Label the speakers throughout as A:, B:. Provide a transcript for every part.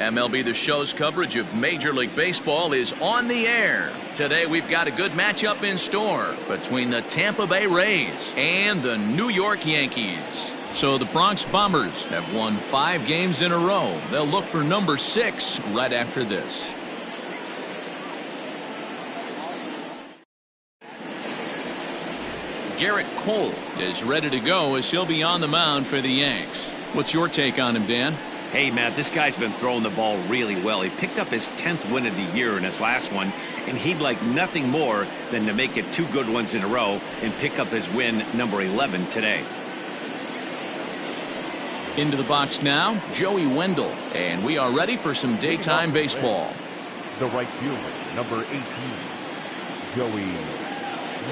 A: MLB The Show's coverage of Major League Baseball is on the air. Today we've got a good matchup in store between the Tampa Bay Rays and the New York Yankees. So the Bronx Bombers have won 5 games in a row. They'll look for number 6 right after this. Garrett Cole is ready to go as he'll be on the mound for the Yanks. What's your take on him, Dan?
B: Hey, Matt, this guy's been throwing the ball really well. He picked up his 10th win of the year in his last one, and he'd like nothing more than to make it 2 good ones in a row and pick up his win number 11 today.
A: Into the box now, Joey Wendell, and we are ready for some daytime baseball.
C: The right fielder, number 18, Joey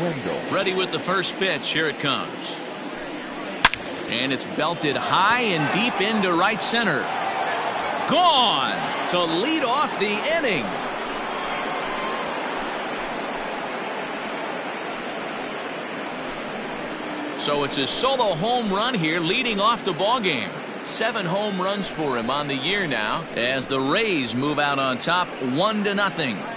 C: Wendell.
A: Ready with the first pitch. Here it comes. And it's belted high and deep into right center. Gone to lead off the inning. So it's a solo home run here leading off the ball game. 7 home runs for him on the year now as the Rays move out on top 1-0.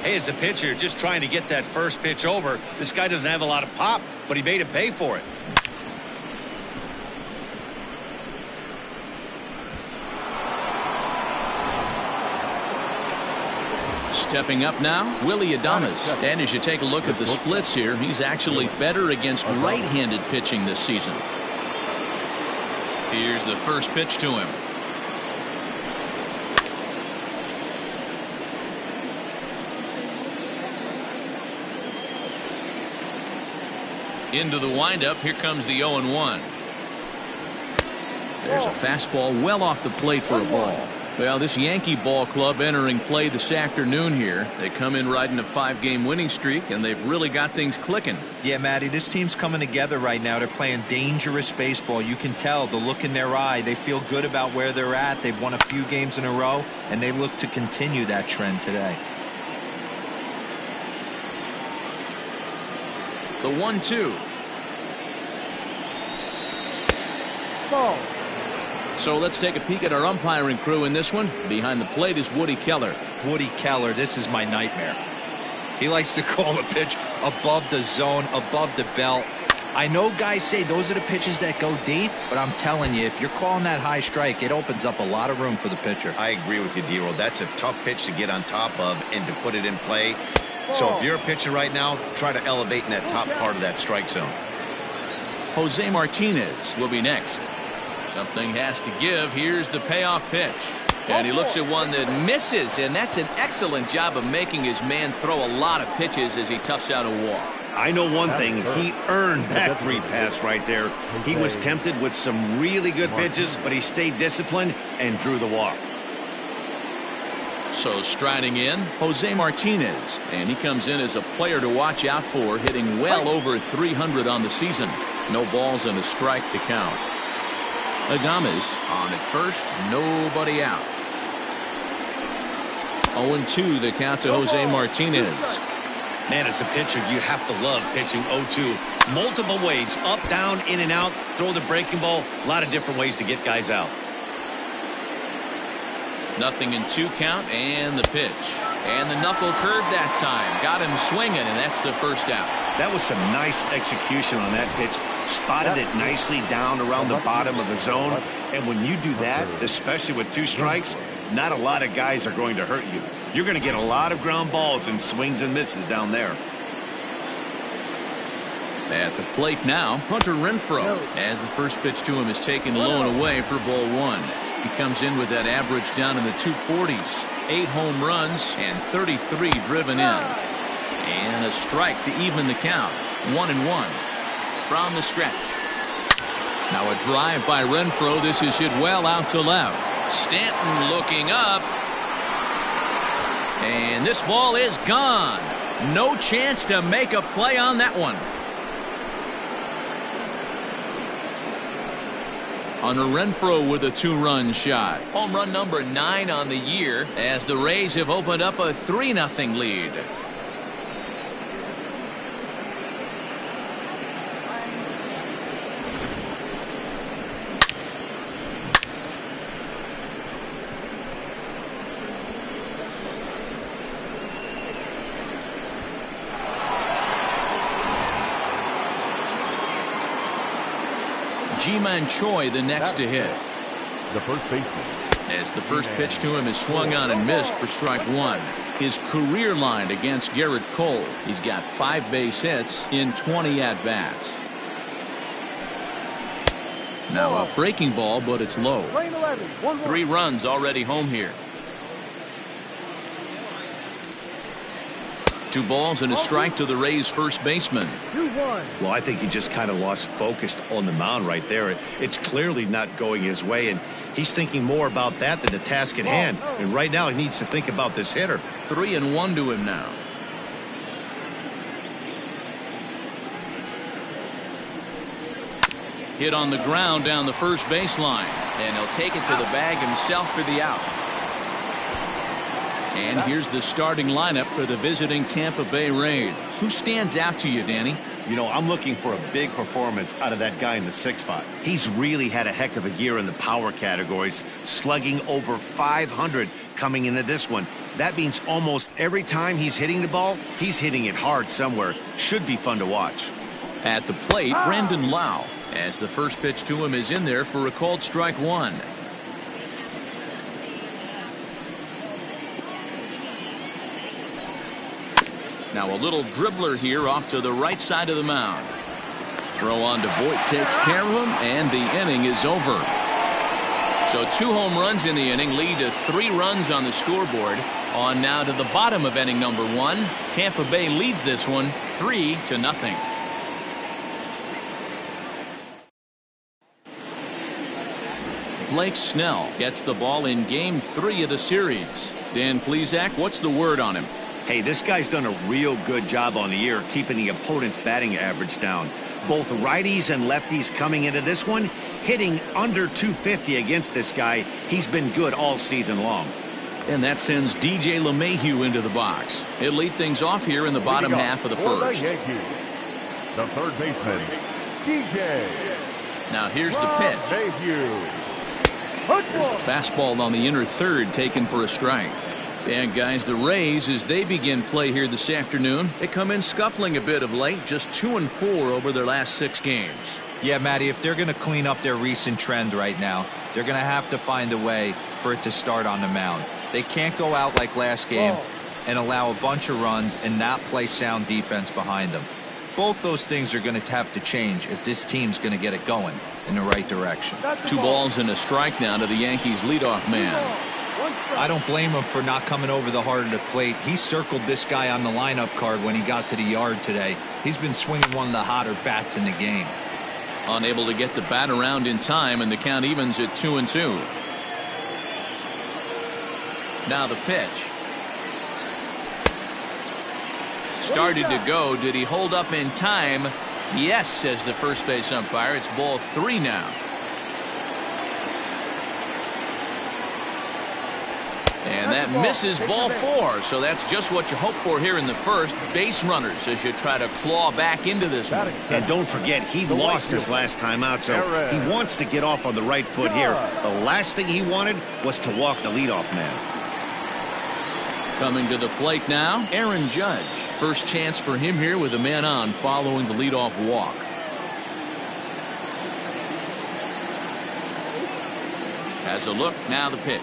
B: Hey, as a pitcher, just trying to get that first pitch over. This guy doesn't have a lot of pop, but he made it pay for it.
A: Stepping up now, Willie Adames. And as you take a look at the splits here, he's actually better against right-handed pitching this season. Here's the first pitch to him. Into the windup. Here comes the 0-1. There's a fastball well off the plate for a ball. Well, this Yankee ball club entering play this afternoon here. They come in riding a 5-game winning streak, and they've really got things clicking.
D: Yeah, Matty, this team's coming together right now. They're playing dangerous baseball. You can tell the look in their eye. They feel good about where they're at. They've won a few games in a row, and they look to continue that trend today.
A: The 1-2.
C: Ball.
A: So let's take a peek at our umpiring crew in this one. Behind the plate is Woody Keller.
D: Woody Keller, this is my nightmare. He likes to call the pitch above the zone, above the belt. I know guys say those are the pitches that go deep, but I'm telling you, if you're calling that high strike, it opens up a lot of room for the pitcher.
B: I agree with you, D-Roll. That's a tough pitch to get on top of and to put it in play. So if you're a pitcher right now, try to elevate in that top part of that strike zone.
A: Jose Martinez will be next. Something has to give. Here's the payoff pitch. And he looks at one that misses, and that's an excellent job of making his man throw a lot of pitches as he toughs out a walk.
B: I know one thing. He earned that free pass right there. He was tempted with some really good pitches, but he stayed disciplined and drew the walk.
A: So striding in, Jose Martinez, and he comes in as a player to watch out for, hitting well over 300 on the season. No balls and a strike to count. Adames on at first, nobody out. 0-2 the count to Jose Martinez.
B: Man, as a pitcher, you have to love pitching 0-2. Multiple ways, up, down, in and out, throw the breaking ball. A lot of different ways to get guys out.
A: 0-2 count, and the pitch. And the knuckle curve that time. Got him swinging, and that's the first out.
B: That was some nice execution on that pitch. Spotted it nicely down around the bottom of the zone. And when you do that, especially with 2 strikes, not a lot of guys are going to hurt you. You're going to get a lot of ground balls and swings and misses down there.
A: At the plate now, Hunter Renfroe, as the first pitch to him is taken low and away for ball 1. He comes in with that average down in the 240s. 8 home runs and 33 driven in. And a strike to even the count. 1-1 from the stretch. Now a drive by Renfroe. This is hit well out to left. Stanton looking up. And this ball is gone. No chance to make a play on that one. Hunter Renfroe with a 2-run shot. Home run number 9 on the year as the Rays have opened up a 3-0 lead. Ji-Man Choi the next to hit.
C: The first baseman.
A: As the first pitch to him is swung on and missed for strike one. His career line against Garrett Cole. He's got 5 base hits in 20 at-bats. Now a breaking ball, but it's low. 3 runs already home here. 2 balls and a strike to the Rays first baseman.
B: Well, I think he just kind of lost focus on the mound right there. It's clearly not going his way, and he's thinking more about that than the task at hand. And right now he needs to think about this hitter.
A: 3-1 to him now. Hit on the ground down the first baseline, and he'll take it to the bag himself for the out. And here's the starting lineup for the visiting Tampa Bay Rays. Who stands out to you, Danny?
B: You know, I'm looking for a big performance out of that guy in the 6th spot. He's really had a heck of a year in the power categories, slugging over 500 coming into this one. That means almost every time he's hitting the ball, he's hitting it hard somewhere. Should be fun to watch.
A: At the plate, Brandon Lau, as the first pitch to him is in there for a called strike one. Now a little dribbler here off to the right side of the mound. Throw on to Voit takes care of him, and the inning is over. So 2 home runs in the inning lead to 3 runs on the scoreboard. On now to the bottom of inning number 1. Tampa Bay leads this one 3-0. Blake Snell gets the ball in game 3 of the series. Dan Plesac, what's the word on him?
B: Hey, this guy's done a real good job on the year keeping the opponent's batting average down. Both righties and lefties coming into this one, hitting under 250 against this guy. He's been good all season long.
A: And that sends DJ LeMahieu into the box. He'll lead things off here in the bottom half of the first.
C: The third baseman, DJ.
A: Now here's the pitch. There's a fastball on the inner third taken for a strike. And guys, the Rays, as they begin play here this afternoon, they come in scuffling a bit of late, just 2-4 over their last 6 games.
D: Yeah, Matty, if they're going to clean up their recent trend right now, they're going to have to find a way for it to start on the mound. They can't go out like last game and allow a bunch of runs and not play sound defense behind them. Both those things are going to have to change if this team's going to get it going in the right direction.
A: 2 balls and a strike now to the Yankees leadoff man.
D: I don't blame him for not coming over the heart of the plate. He circled this guy on the lineup card when he got to the yard today. He's been swinging one of the hotter bats in the game.
A: Unable to get the bat around in time, and the count evens at 2-2. Now the pitch. Started to go. Did he hold up in time? Yes, says the first base umpire. It's ball 3 now. And that misses ball 4. So that's just what you hope for here in the first. Base runners as you try to claw back into this one.
B: And don't forget, he lost his last time out, so he wants to get off on the right foot here. The last thing he wanted was to walk the leadoff man.
A: Coming to the plate now, Aaron Judge. First chance for him here with a man on following the leadoff walk. Has a look, now the pitch.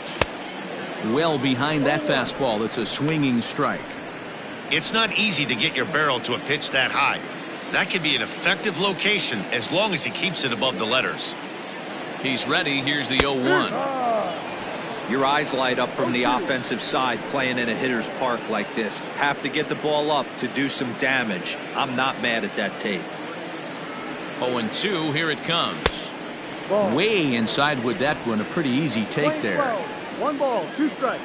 A: Well behind that fastball. It's a swinging strike.
B: It's not easy to get your barrel to a pitch that high. That could be an effective location as long as he keeps it above the letters.
A: He's ready. Here's the 0-1.
D: Your eyes light up from the offensive side playing in a hitter's park like this. Have to get the ball up to do some damage. I'm not mad at that take.
A: 0-2. Here it comes. Way inside with that one. A pretty easy take there.
C: 1 ball, 2 strikes.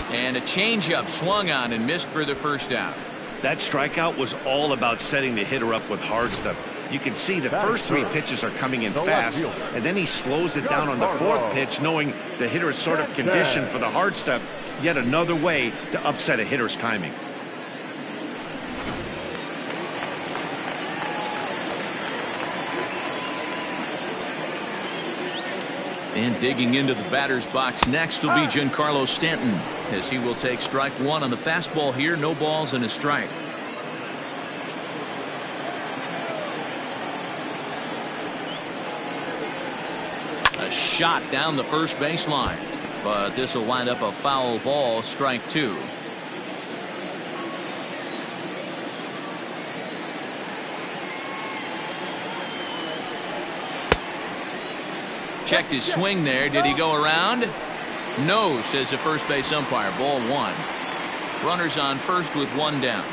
A: And a changeup swung on and missed for the first out.
B: That strikeout was all about setting the hitter up with hard stuff. You can see the first 3 pitches are coming in fast, and then he slows it down on the 4th pitch, knowing the hitter is sort of conditioned for the hard stuff. Yet another way to upset a hitter's timing.
A: And digging into the batter's box next will be Giancarlo Stanton, as he will take strike 1 on the fastball here. No balls and a strike. shot down the first baseline, but this will wind up a foul ball, strike 2. Checked his swing there. Did he go around? No, says the first base umpire. Ball 1. Runners on first with 1 down.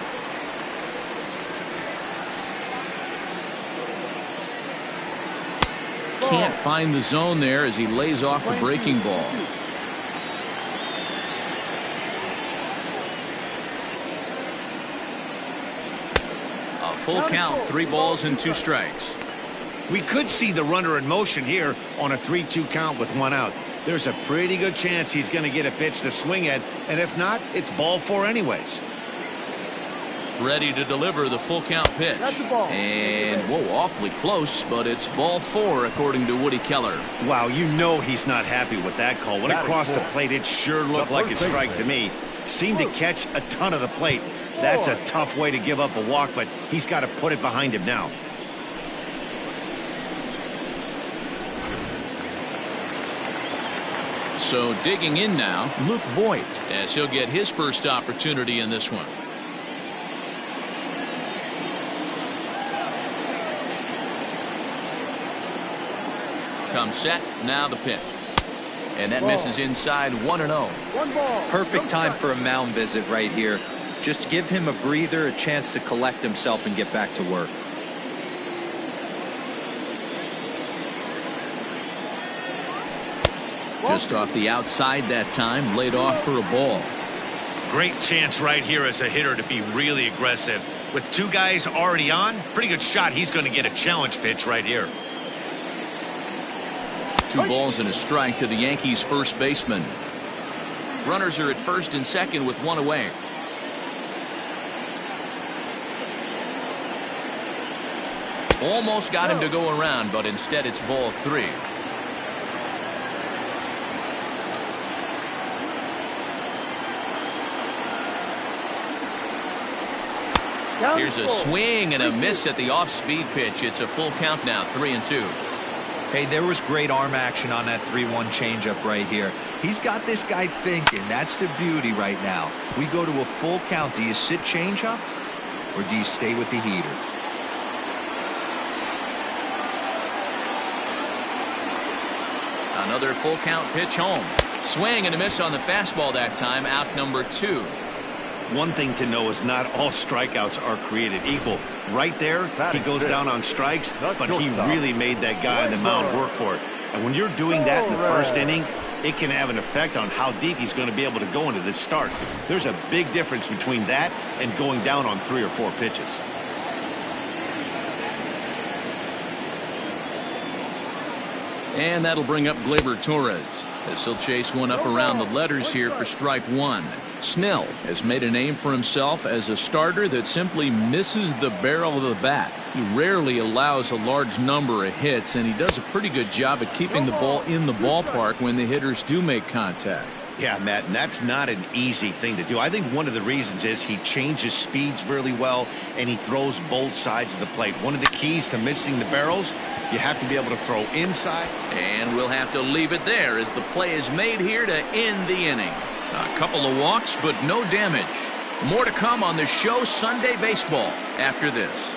A: Can't find the zone there as he lays off the breaking ball. A full count, 3 balls and 2 strikes.
B: We could see the runner in motion here on a 3-2 count with 1 out. There's a pretty good chance he's going to get a pitch to swing at, and if not, it's ball 4 anyways.
A: Ready to deliver the full count pitch. And, whoa, awfully close, but it's ball 4 according to Woody Keller.
B: Wow, you know he's not happy with that call. When it crossed the plate, it sure looked like a strike to me. Seemed to catch a ton of the plate. That's a tough way to give up a walk, but he's got to put it behind him now.
A: So digging in now, Luke Voigt, as he'll get his first opportunity in this one. Comes set, now the pitch. And that misses inside, 1-0.
D: Perfect time for a mound visit right here. Just give him a breather, a chance to collect himself and get back to work.
A: Just off the outside that time, laid off for a ball.
B: Great chance right here as a hitter to be really aggressive. With 2 guys already on, pretty good shot. He's going to get a challenge pitch right here.
A: 2 balls and a strike to the Yankees first baseman. Runners are at first and second with 1 away. Almost got him to go around, but instead it's ball 3. Here's a swing and a miss at the off-speed pitch. It's a full count now, 3-2.
D: Hey, there was great arm action on that 3-1 changeup right here. He's got this guy thinking. That's the beauty right now. We go to a full count. Do you sit changeup or do you stay with the heater?
A: Another full count pitch home. Swing and a miss on the fastball that time. Out number 2.
B: One thing to know is not all strikeouts are created equal. Right there, he goes down on strikes, but he really made that guy on the mound work for it. And when you're doing that in the first inning, it can have an effect on how deep he's going to be able to go into this start. There's a big difference between that and going down on 3 or 4 pitches.
A: And that'll bring up Gleyber Torres as he'll chase one up around the letters here for strike 1. Snell has made a name for himself as a starter that simply misses the barrel of the bat. He rarely allows a large number of hits, and he does a pretty good job at keeping the ball in the ballpark when the hitters do make contact.
B: Yeah, Matt, and that's not an easy thing to do. I think one of the reasons is he changes speeds really well, and he throws both sides of the plate. One of the keys to missing the barrels, you have to be able to throw inside.
A: And we'll have to leave it there as the play is made here to end the inning. A couple of walks, but no damage. More to come on the show Sunday Baseball after this.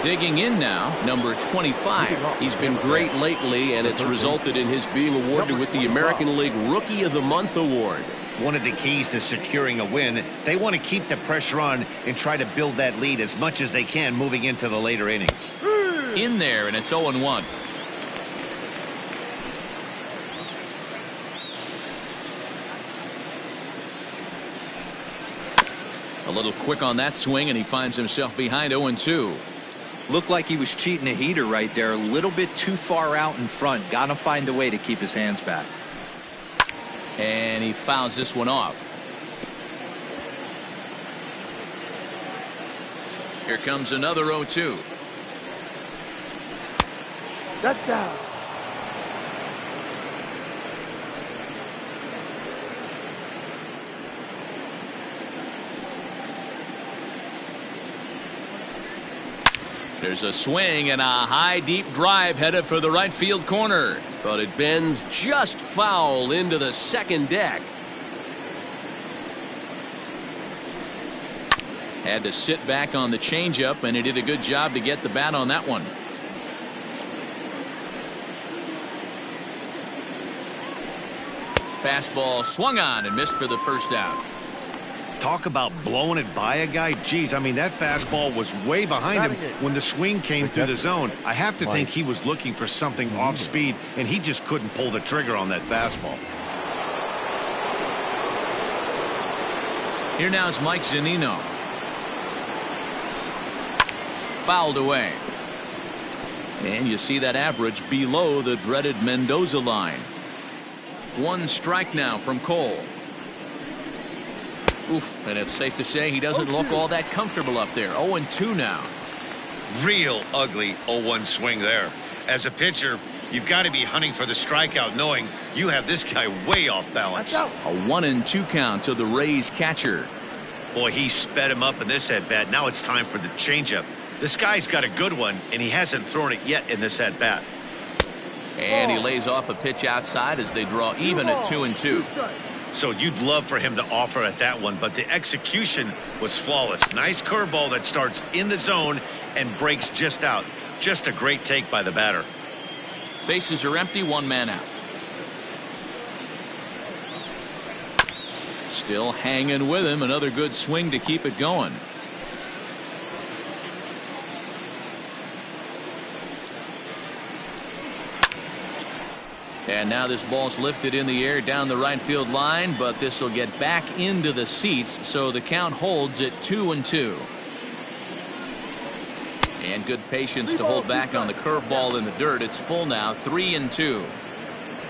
A: Digging in now, number 25. He's been great lately, and it's resulted in his being awarded with the American League Rookie of the Month award.
B: One of the keys to securing a win, they want to keep the pressure on and try to build that lead as much as they can moving into the later innings.
A: In there, and it's 0-1. A little quick on that swing, and he finds himself behind 0-2.
D: Looked like he was cheating a heater right there. A little bit too far out in front. Got to find a way to keep his hands back.
A: And he fouls this one off. Here comes another 0-2.
C: That's down.
A: There's a swing and a high deep drive headed for the right field corner.
E: But it bends just foul into the second deck.
A: Had to sit back on the changeup, and he did a good job to get the bat on that one. Fastball swung on and missed for the first out.
B: Talk about blowing it by a guy. Geez, I mean, that fastball was way behind him when the swing came through the zone. I have to think he was looking for something off speed, and he just couldn't pull the trigger on that fastball.
A: Here now is Mike Zunino. Fouled away. And you see that average below the dreaded Mendoza line. One strike now from Cole. Oof, and it's safe to say he doesn't look all that comfortable up there. 0-2 now.
B: Real ugly 0-1 swing there. As a pitcher, you've got to be hunting for the strikeout, knowing you have this guy way off balance.
A: A 1-2 count to the Rays catcher.
B: Boy, he sped him up in this at-bat. Now it's time for the changeup. This guy's got a good one, and he hasn't thrown it yet in this at-bat.
A: And he lays off a pitch outside as they draw even at 2-2.
B: So you'd love for him to offer at that one, but the execution was flawless. Nice curveball that starts in the zone and breaks just out. Just a great take by the batter.
A: Bases are empty, one man out. Still hanging with him. Another good swing to keep it going. And now this ball's lifted in the air down the right field line, but this will get back into the seats, so the count holds at 2-2. And good patience to hold back on the curveball in the dirt. It's full now, 3-2.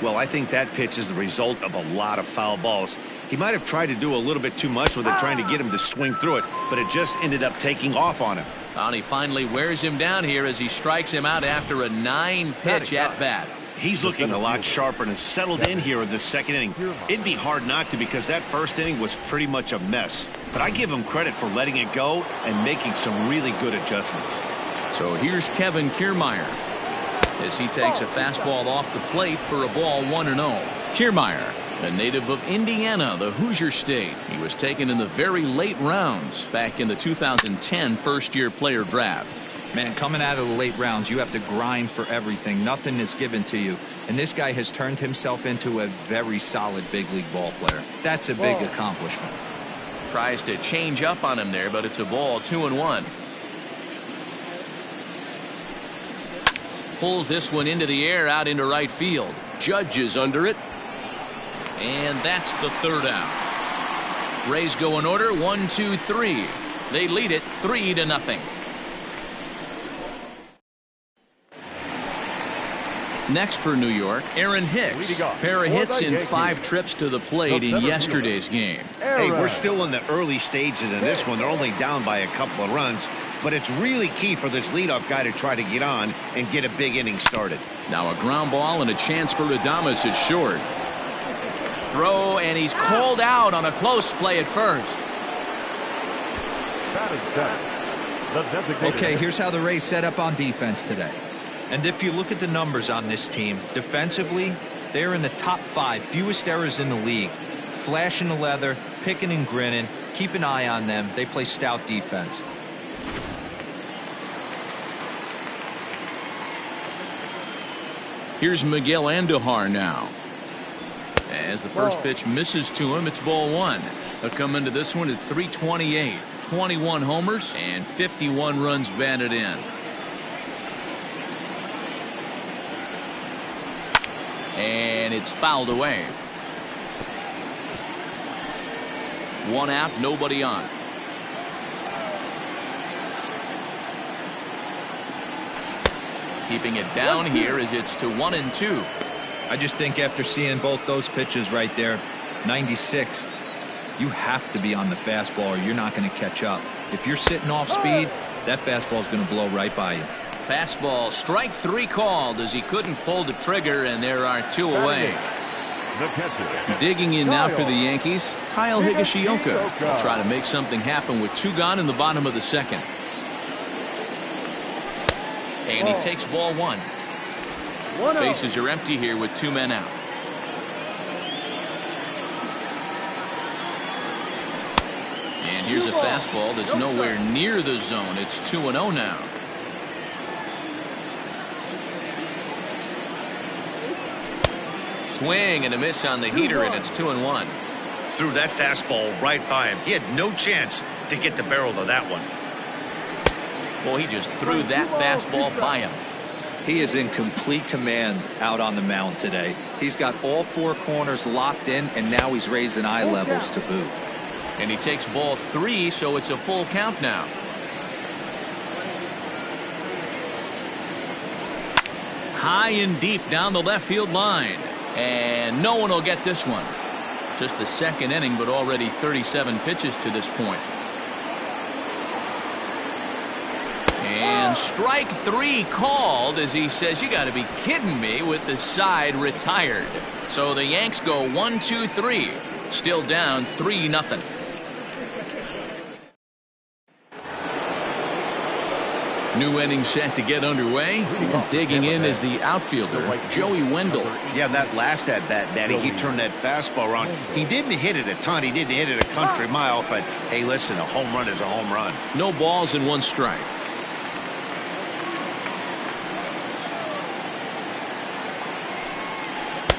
B: Well, I think that pitch is the result of a lot of foul balls. He might have tried to do a little bit too much with it, trying to get him to swing through it, but it just ended up taking off on him.
A: And he finally wears him down here as he strikes him out after a 9-pitch at bat.
B: He's looking a lot sharper and has settled in here in the second inning. It'd be hard not to, because that first inning was pretty much a mess. But I give him credit for letting it go and making some really good adjustments.
A: So here's Kevin Kiermaier as he takes a fastball off the plate for a ball 1-0. Kiermaier, a native of Indiana, the Hoosier State. He was taken in the very late rounds back in the 2010 first-year player draft.
D: Man, coming out of the late rounds, you have to grind for everything. Nothing is given to you. And this guy has turned himself into a very solid big league ball player. That's a big accomplishment.
A: Tries to change up on him there, but it's a ball, 2-1. Pulls this one into the air out into right field. Judge is under it. And that's the third out. Rays go in order, 1, 2, 3. They lead it 3-0. Next for New York, Aaron Hicks. Pair of hits in 5 trips to the plate in yesterday's game.
B: Hey, we're still in the early stages of this one. They're only down by a couple of runs, but it's really key for this leadoff guy to try to get on and get a big inning started.
A: Now a ground ball and a chance for Adames at short. Throw, and he's called out on a close play at first.
D: Okay, here's how the Rays set up on defense today. And if you look at the numbers on this team, defensively, they're in the top 5, fewest errors in the league. Flashing the leather, picking and grinning, keep an eye on them. They play stout defense.
A: Here's Miguel Andujar now. As the first pitch misses to him, it's ball 1. He'll come into this one at 328, 21 homers, and 51 runs batted in. And it's fouled away. 1 out, nobody on. Keeping it down here as it's to 1-2.
D: I just think after seeing both those pitches right there, 96, you have to be on the fastball or you're not going to catch up. If you're sitting off speed, that fastball is going to blow right by you.
A: Fastball, strike 3 called as he couldn't pull the trigger, and there are 2 away. Digging in now for the Yankees, Kyle Higashioka will try to make something happen with 2 gone in the bottom of the second. And he takes ball one. Bases are empty here with 2 men out. And here's a fastball that's nowhere near the zone. It's 2-0 now. Swing and a miss on the heater, and it's 2-1.
B: Threw that fastball right by him. He had no chance to get the barrel of that one.
A: Well, he just threw that fastball by him.
D: He is in complete command out on the mound today. He's got all 4 corners locked in, and now he's raising eye levels to boot.
A: And he takes ball 3, so it's a full count now. High and deep down the left field line. And no one will get this one. Just the second inning, but already 37 pitches to this point. And strike 3 called as he says, you got to be kidding me, with the side retired. So the Yanks go 1-2-3, still down 3-0. New inning set to get underway. And digging in is the outfielder, Joey Wendell.
B: Yeah, that last at bat, Danny, he turned that fastball around. He didn't hit it a ton. He didn't hit it a country mile. But, hey, listen, a home run is a home run.
A: No balls and 1 strike.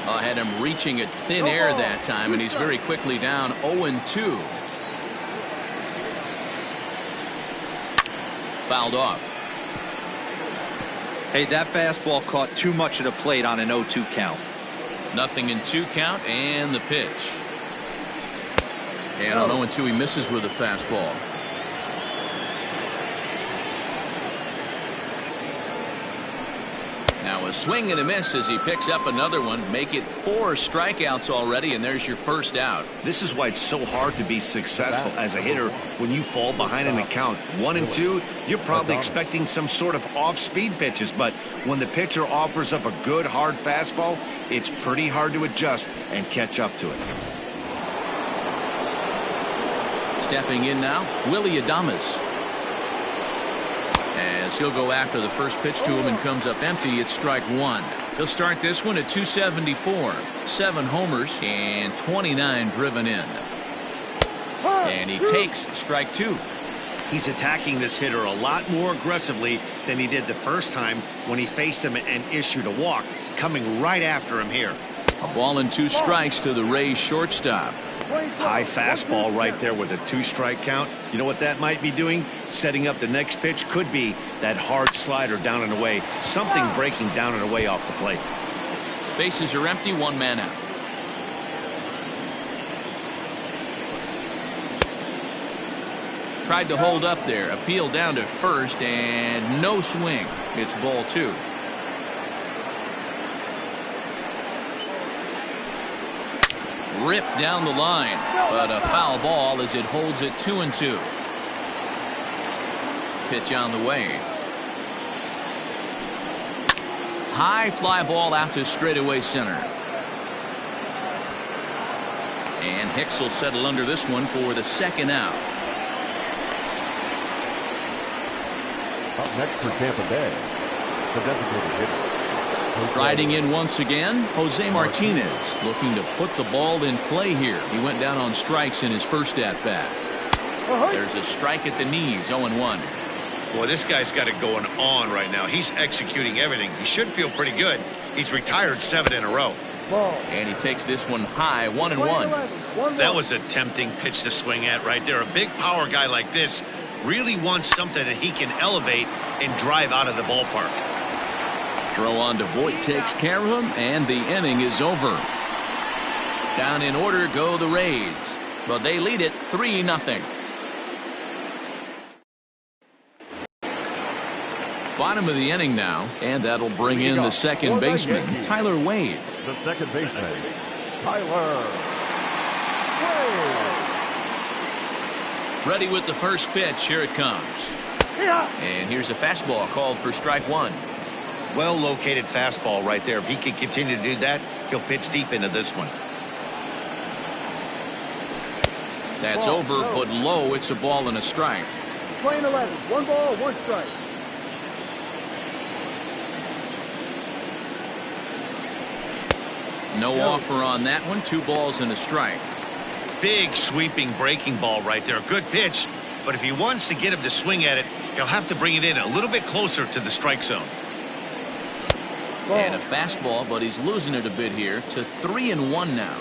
A: I had him reaching at thin air that time, and he's very quickly down 0-2. Fouled off.
D: Hey, that fastball caught too much of the plate on an 0-2 count.
A: Nothing in 2 count, and the pitch. And on 0-2 he misses with a fastball. Now a swing and a miss as he picks up another one. Make it 4 strikeouts already, and there's your first out.
B: This is why it's so hard to be successful as a hitter when you fall behind in the count 1-2. You're probably expecting some sort of off-speed pitches, but when the pitcher offers up a good hard fastball, it's pretty hard to adjust and catch up to it.
A: Stepping in now, Willie Adames. As he'll go after the first pitch to him and comes up empty, it's strike 1. He'll start this one at 274. 7 homers and 29 driven in. And he takes strike 2.
B: He's attacking this hitter a lot more aggressively than he did the first time when he faced him and issued a walk. Coming right after him here.
A: A ball and 2 strikes to the Rays shortstop.
B: High fastball right there with a 2-strike count. You know what that might be doing? Setting up the next pitch. Could be that hard slider down and away. Something breaking down and away off the plate.
A: Bases are empty, 1 man out. Tried to hold up there. Appeal down to first, and no swing. It's ball 2. Ripped down the line, but a foul ball as it holds it 2-2. Pitch on the way. High fly ball out to straightaway center. And Hicks will settle under this one for the second out.
C: Up next for Tampa Bay, the designated hitter.
A: Striding in once again, Jose Martinez, looking to put the ball in play here. He went down on strikes in his first at-bat. There's a strike at the knees, 0-1.
B: Boy, this guy's got it going on right now. He's executing everything. He should feel pretty good. He's retired 7 in a row.
A: And he takes this one high, 1-1.
B: That was a tempting pitch to swing at right there. A big power guy like this really wants something that he can elevate and drive out of the ballpark.
A: Throw on to Voit takes care of him, and the inning is over. Down in order go the Rays, but they lead it 3-0. Bottom of the inning now, and that'll bring in the second baseman, Tyler Wade.
C: The second baseman, Tyler Wade.
A: Ready with the first pitch. Here it comes. And here's a fastball called for strike 1.
B: Well located fastball right there. If he can continue to do that, he'll pitch deep into this one.
A: That's over, but low. It's a ball and a strike.
C: Playing 11, 1 ball, 1 strike.
A: No offer on that one. 2 balls and a strike.
B: Big sweeping breaking ball right there. Good pitch. But if he wants to get him to swing at it, he'll have to bring it in a little bit closer to the strike zone.
A: And a fastball, but he's losing it a bit here to 3-1 now.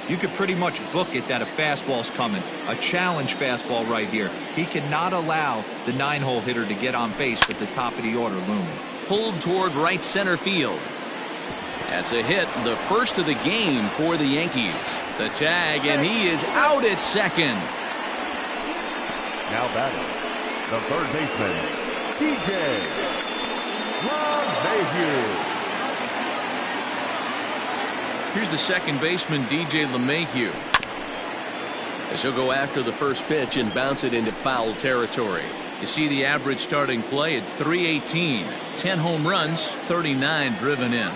D: You could pretty much book it that a fastball's coming. A challenge fastball right here. He cannot allow the 9-hole hitter to get on base with the top of the order looming.
A: Pulled toward right center field. That's a hit, the first of the game for the Yankees. The tag, and he is out at second.
C: Now batting, the third baseman, DJ LeMahieu.
A: Here's the second baseman, DJ LeMahieu. As he'll go after the first pitch and bounce it into foul territory. You see the average starting play at 318. 10 home runs, 39 driven in.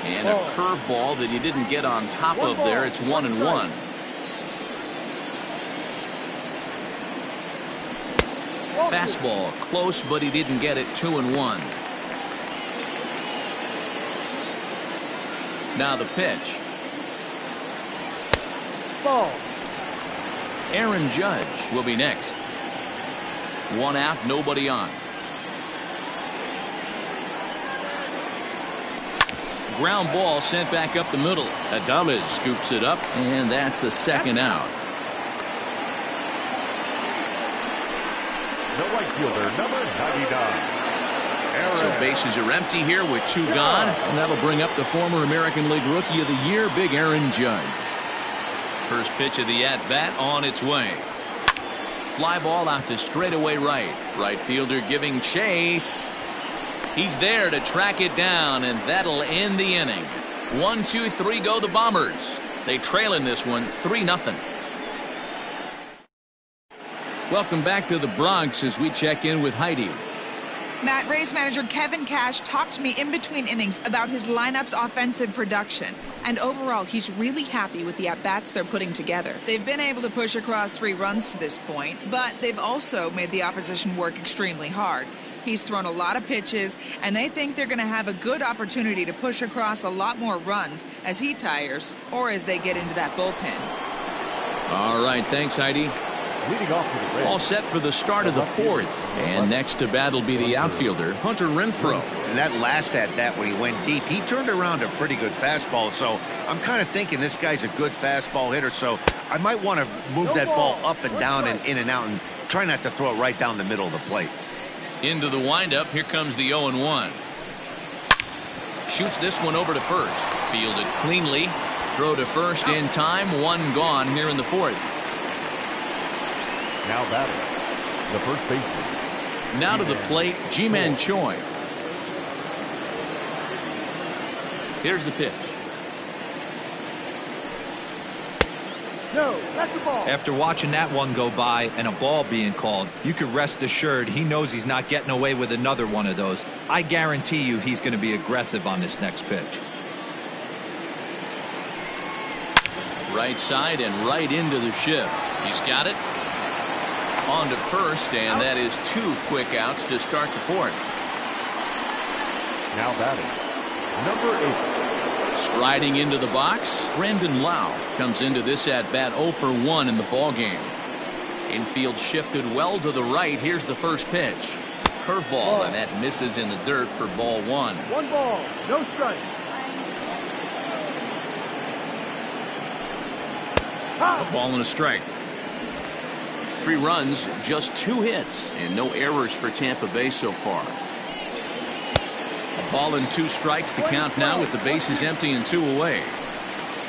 A: And a curveball that he didn't get on top of there. It's 1-1. Fastball close, but he didn't get it. 2-1. Now the pitch.
C: Ball.
A: Aaron Judge will be next. 1 out, nobody on. Ground ball sent back up the middle. Adames scoops it up, and that's the second out.
C: The right fielder, number 99.
A: So bases are empty here with 2 gone, and that'll bring up the former American League Rookie of the Year, Big Aaron Judge. First pitch of the at-bat on its way. Fly ball out to straightaway right. Right fielder giving chase. He's there to track it down, and that'll end the inning. 1, 2, 3 go the Bombers. They trail in this one 3-0. Welcome back to the Bronx as we check in with Heidi.
F: Matt, Rays manager Kevin Cash talked to me in between innings about his lineup's offensive production. And overall, he's really happy with the at-bats they're putting together. They've been able to push across 3 runs to this point, but they've also made the opposition work extremely hard. He's thrown a lot of pitches, and they think they're going to have a good opportunity to push across a lot more runs as he tires or as they get into that bullpen.
A: All right, thanks, Heidi.
C: Leading off for the Rays.
A: All set for the start of the 4th. And next to bat will be the outfielder, Hunter Renfroe.
B: And that last at-bat when he went deep, he turned around a pretty good fastball. So I'm kind of thinking this guy's a good fastball hitter. So I might want to move that ball up and down and in and out and try not to throw it right down the middle of the plate.
A: Into the windup. Here comes the 0-1. Shoots this one over to first. Fielded cleanly. Throw to first in time. 1 gone here in the 4th.
C: Now batting, the first baseman.
A: Now to the plate, Ji-Man Choi. Here's the pitch.
C: No, that's the ball.
D: After watching that one go by and a ball being called, you could rest assured he knows he's not getting away with another one of those. I guarantee you he's going to be aggressive on this next pitch.
A: Right side and right into the shift. He's got it. On to first, and that is 2 quick outs to start the 4th.
C: Now batting, number 8.
A: Striding into the box, Brandon Lau comes into this at-bat 0 for 1 in the ballgame. Infield shifted well to the right. Here's the first pitch. Curveball, and that misses in the dirt for ball 1.
C: 1 ball, no strike.
A: A ball and a strike. 3 runs, just 2 hits, and no errors for Tampa Bay so far. A ball and 2 strikes, the count now with the bases empty and 2 away.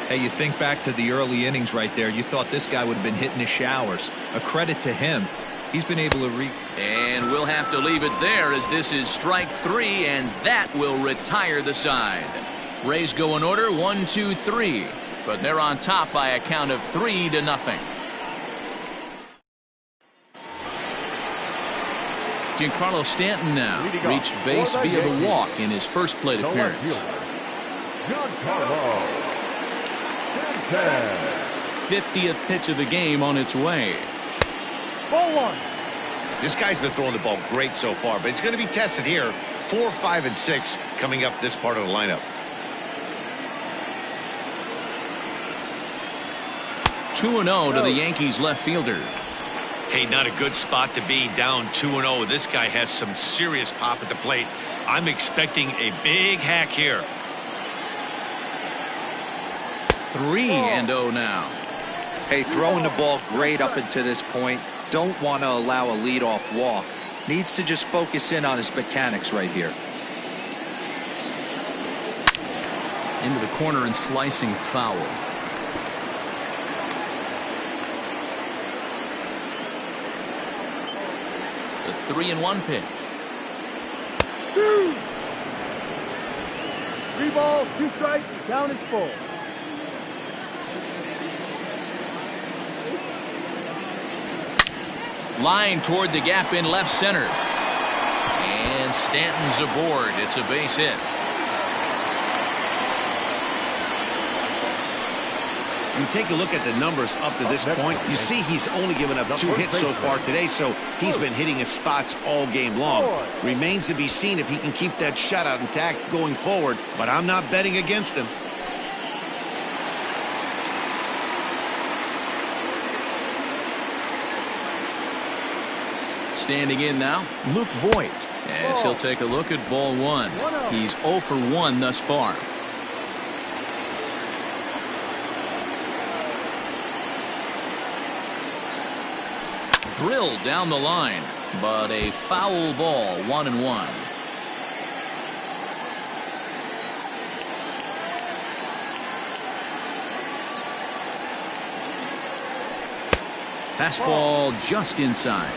D: Hey, you think back to the early innings right there. You thought this guy would have been hitting his showers. A credit to him. He's been able to
A: And we'll have to leave it there as this is strike 3, and that will retire the side. Rays go in order 1, 2, 3, but they're on top by a count of 3-0. Giancarlo Stanton now reached base via the walk in his first plate appearance.
C: Giancarlo Stanton.
A: 50th pitch of the game on its way.
C: Ball 1.
B: This guy's been throwing the ball great so far, but it's going to be tested here. 4, 5, and 6 coming up this part of the lineup.
A: 2-0 to the Yankees left fielder.
B: Hey, not a good spot to be, down 2-0. This guy has some serious pop at the plate. I'm expecting a big hack here.
A: 3-0 now.
D: Hey, throwing the ball great up until this point. Don't want to allow a leadoff walk. Needs to just focus in on his mechanics right here.
A: Into the corner and slicing foul. The 3-1 pitch.
C: 3 balls, 2 strikes, the count is full.
A: Line toward the gap in left center. And Stanton's aboard. It's a base hit.
B: You take a look at the numbers up to this point, you see he's only given up 2 hits so far today, so he's been hitting his spots all game long. Remains to be seen if he can keep that shutout intact going forward, but I'm not betting against him.
A: Standing in now, Luke Voigt, as he'll take a look at ball 1. He's 0 for 1 thus far. Drilled down the line, but a foul ball, 1-1. Fastball just inside.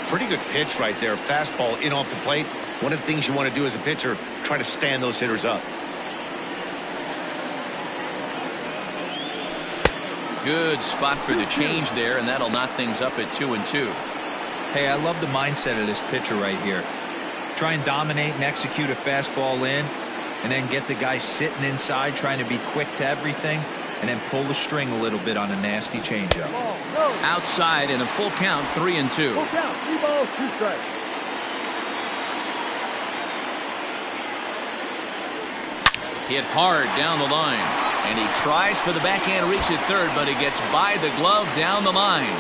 B: Pretty good pitch right there. Fastball in off the plate. One of the things you want to do as a pitcher, try to stand those hitters up.
A: Good spot for the change there, and that'll knock things up at 2-2.
D: Hey, I love the mindset of this pitcher right here. Try and dominate and execute a fastball in, and then get the guy sitting inside trying to be quick to everything, and then pull the string a little bit on a nasty changeup.
A: Outside in a full count, 3-2.
C: Full count, 3 balls, 2 strikes.
A: Hit hard down the line, and he tries for the backhand reach at third, but he gets by the glove down the line.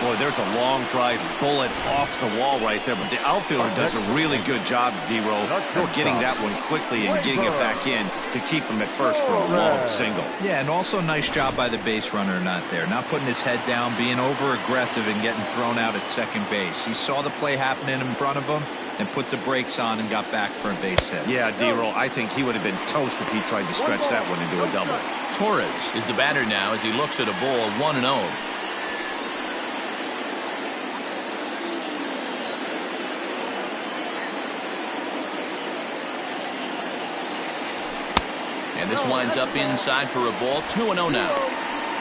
B: Boy, there's a long drive bullet off the wall right there, but the outfielder does a really good job, D-Roll, of getting that one quickly and getting it back in to keep him at first for a long single.
D: Yeah, and also nice job by the base runner not there. Not putting his head down, being over-aggressive and getting thrown out at second base. He saw the play happening in front of him and put the brakes on and got back for a base hit.
B: Yeah, D-Roll, I think he would have been toast if he tried to stretch that one into a double.
A: Torres is the batter now as he looks at a ball 1-0. And this winds up inside for a ball, 2-0 now.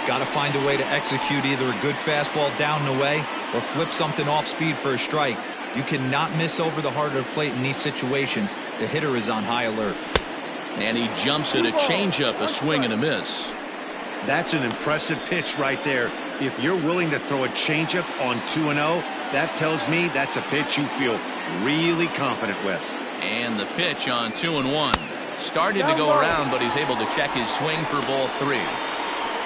D: Got to find a way to execute either a good fastball down and away or flip something off speed for a strike. You cannot miss over the heart of the plate in these situations. The hitter is on high alert.
A: And he jumps at a changeup, a swing and a miss.
B: That's an impressive pitch right there. If you're willing to throw a changeup on 2-0, that tells me that's a pitch you feel really confident with.
A: And the pitch on 2-1. Started to go around, but he's able to check his swing for ball 3.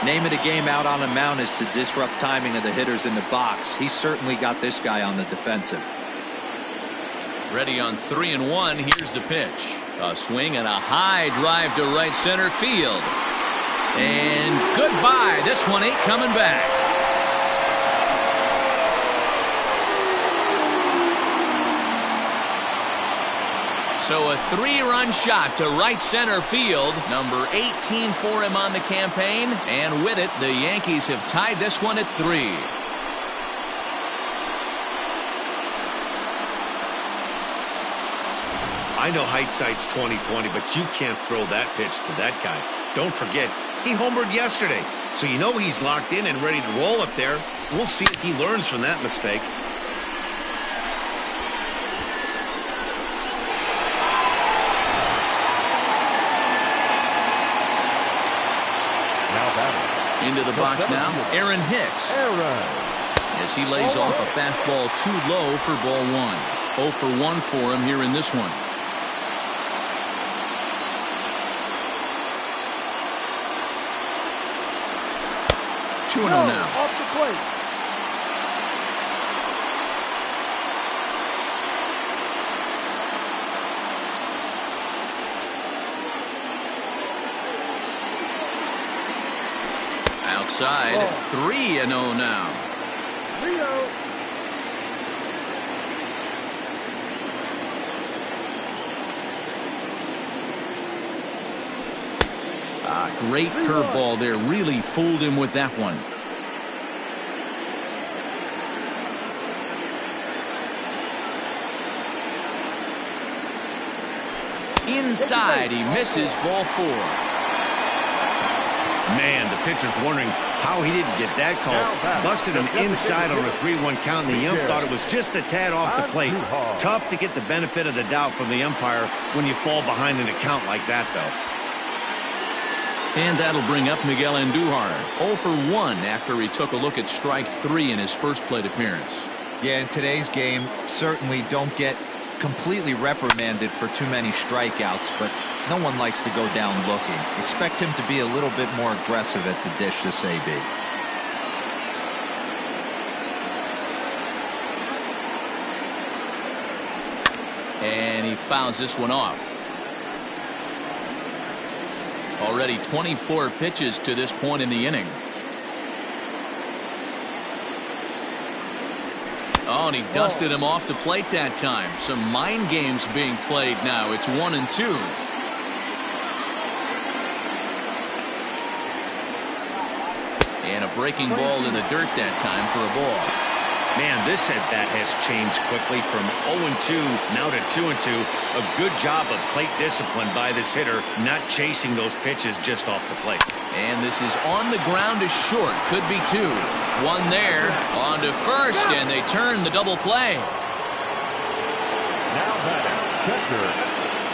D: Name of the game out on the mound is to disrupt timing of the hitters in the box. He's certainly got this guy on the defensive.
A: Ready on 3-1. Here's the pitch. A swing and a high drive to right center field. And goodbye. This one ain't coming back. So a 3-run shot to right center field. Number 18 for him on the campaign. And with it, the Yankees have tied this one at 3.
B: I know hindsight's 20/20, but you can't throw that pitch to that guy. Don't forget, he homered yesterday, so you know he's locked in and ready to roll up there. We'll see if he learns from that mistake.
A: Into the box now, Aaron Hicks. As he lays off a fastball too low for ball 1. 0 for 1 for him here in this one. 2-0 now.
C: Off the plate.
A: Outside, 3-0 now.
C: 3-0.
A: Great curveball there. Really fooled him with that one. Inside, he misses, ball 4.
B: Man, the pitcher's wondering how he didn't get that call. Busted him inside on a 3-1 count, and the ump thought it was just a tad off the plate. Tough to get the benefit of the doubt from the umpire when you fall behind in a count like that, though.
A: And that'll bring up Miguel Andujar, 0 for 1 after he took a look at strike 3 in his first plate appearance.
D: Yeah, in today's game, certainly don't get completely reprimanded for too many strikeouts, but no one likes to go down looking. Expect him to be a little bit more aggressive at the dish this AB.
A: And he fouls this one off. Already 24 pitches to this point in the inning. Oh, and he dusted him off the plate that time. Some mind games being played now. It's 1-2. And a breaking ball in the dirt that time for a ball.
B: Man, this at-bat has changed quickly from 0-2 now to 2-2. A good job of plate discipline by this hitter, not chasing those pitches just off the plate.
A: And this is on the ground to short. Could be 2. 1 there. On to first, and they turn the double play.
C: Now batting, catcher,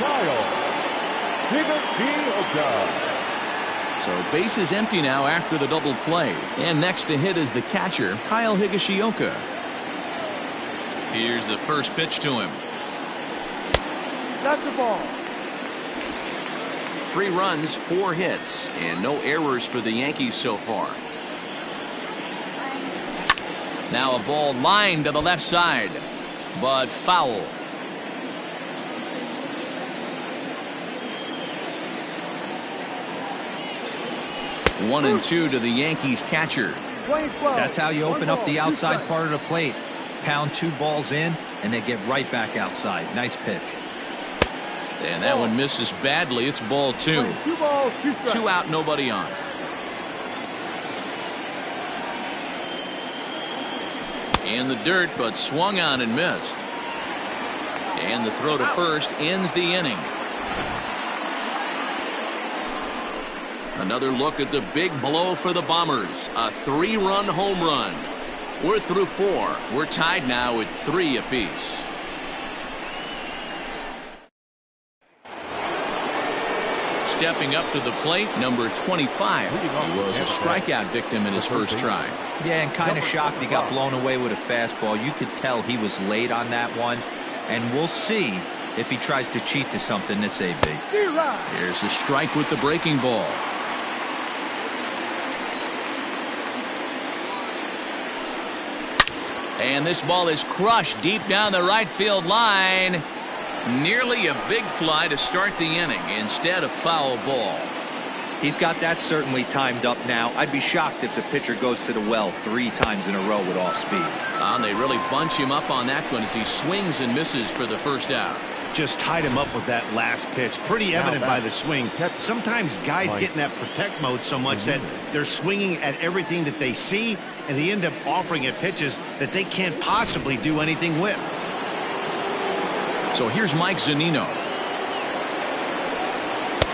C: Kyle.
A: So base is empty now after the double play. And next to hit is the catcher, Kyle Higashioka. Here's the first pitch to him.
C: That's the ball.
A: 3 runs, 4 hits, and no errors for the Yankees so far. Now a ball lined to the left side, but foul. One and 2 to the Yankees catcher.
D: That's how you open up the outside part of the plate. Pound 2 balls in, and they get right back outside. Nice pitch.
A: And that one misses badly. It's ball 2.
C: 2 balls, 2 strikes.
A: 2 out, nobody on. In the dirt, but swung on and missed. And the throw to first ends the inning. Another look at the big blow for the Bombers. A 3-run home run. We're through 4. We're tied now at 3 apiece. Stepping up to the plate, number 25. He was a strikeout victim in his first try.
D: Yeah, and kind of shocked he got blown away with a fastball. You could tell he was late on that one. And we'll see if he tries to cheat to something this AB.
A: Here's a strike with the breaking ball. And this ball is crushed deep down the right field line. Nearly a big fly to start the inning instead of foul ball.
D: He's got that certainly timed up now. I'd be shocked if the pitcher goes to the well 3 times in a row with off speed.
A: And they really bunch him up on that one as he swings and misses for the first out.
B: Just tied him up with that last pitch. Pretty evident by the swing. Sometimes guys get in that protect mode so much that they're swinging at everything that they see, and they end up offering at pitches that they can't possibly do anything with.
A: So here's Mike Zunino.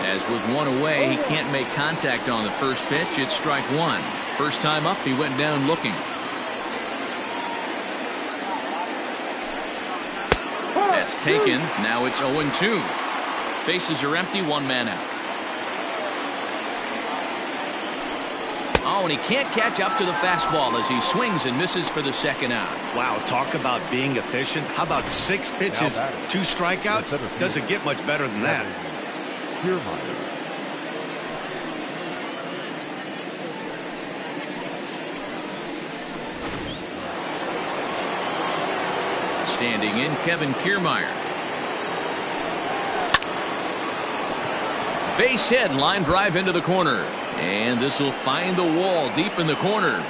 A: As with 1 away, he can't make contact on the first pitch. It's strike 1. First time up, he went down looking. That's taken. Now it's 0-2. Bases are empty, 1 man out. Oh, and he can't catch up to the fastball as he swings and misses for the second out.
B: Wow, talk about being efficient. How about 6 pitches, 2 strikeouts? Doesn't get much better than that.
A: in Kevin Kiermaier. Base hit, line drive into the corner. And this will find the wall deep in the corner.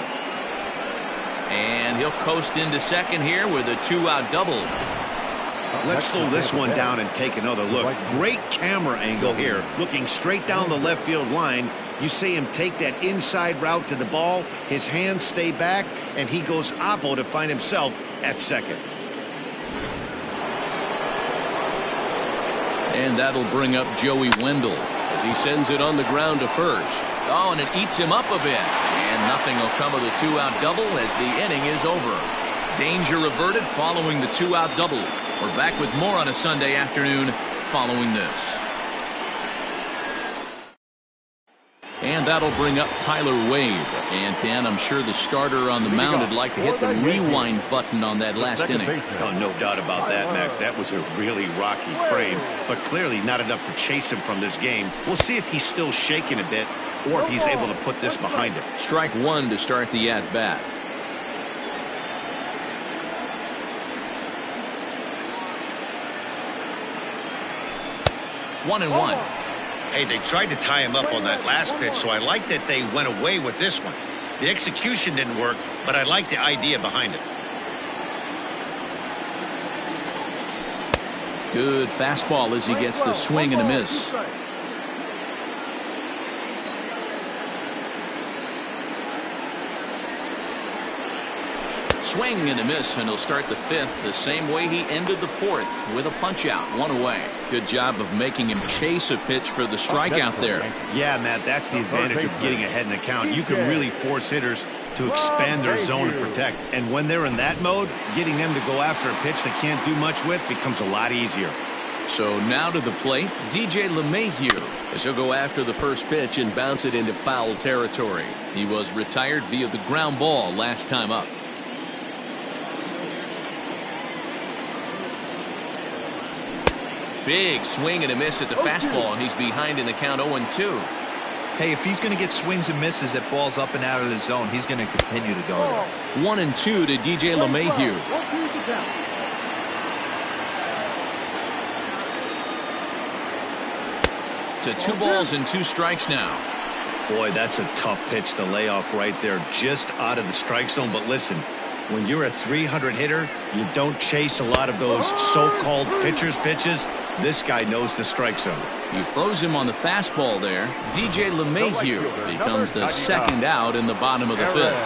A: And he'll coast into second here with a 2-out double.
B: Let's slow this one down and take another look. Great camera angle here, looking straight down the left field line. You see him take that inside route to the ball. His hands stay back, and he goes oppo to find himself at second.
A: And that'll bring up Joey Wendell as he sends it on the ground to first. Oh, and it eats him up a bit. And nothing will come of the 2-out double as the inning is over. Danger averted following the 2-out double. We're back with more on a Sunday afternoon following this. And that'll bring up Tyler Wade. And Dan, I'm sure the starter on the mound would like to hit the rewind button on that last inning.
B: Oh, no doubt about that, Mac. That was a really rocky frame, but clearly not enough to chase him from this game. We'll see if he's still shaking a bit or if he's able to put this behind him.
A: Strike one to start the at-bat. One and one.
B: Hey, they tried to tie him up on that last pitch, so I like that they went away with this one. The execution didn't work, but I like the idea behind it.
A: Good fastball as he gets the swing and a miss. Swing and a miss, and he'll start the fifth the same way he ended the fourth with a punch out, one away. Good job of making him chase a pitch for the strikeout there.
B: Yeah, Matt, that's the advantage of getting ahead in the count. You can really force hitters to expand their zone and protect. And when they're in that mode, getting them to go after a pitch they can't do much with becomes a lot easier.
A: So now to the plate, DJ LeMahieu, as he'll go after the first pitch and bounce it into foul territory. He was retired via the ground ball last time up. Big swing and a miss at the fastball, and he's behind in the count 0-2.
D: Hey, if he's going to get swings and misses at balls up and out of the zone, he's going to continue to go there.
A: 1-2 to DJ LeMahieu. To 2 balls and 2 strikes now.
B: Boy, that's a tough pitch to lay off right there, just out of the strike zone. But listen, when you're a 300 hitter, you don't chase a lot of those so-called pitcher's pitches. This guy knows the strike zone.
A: He froze him on the fastball there. DJ LeMahieu becomes the second out in the bottom of the fifth.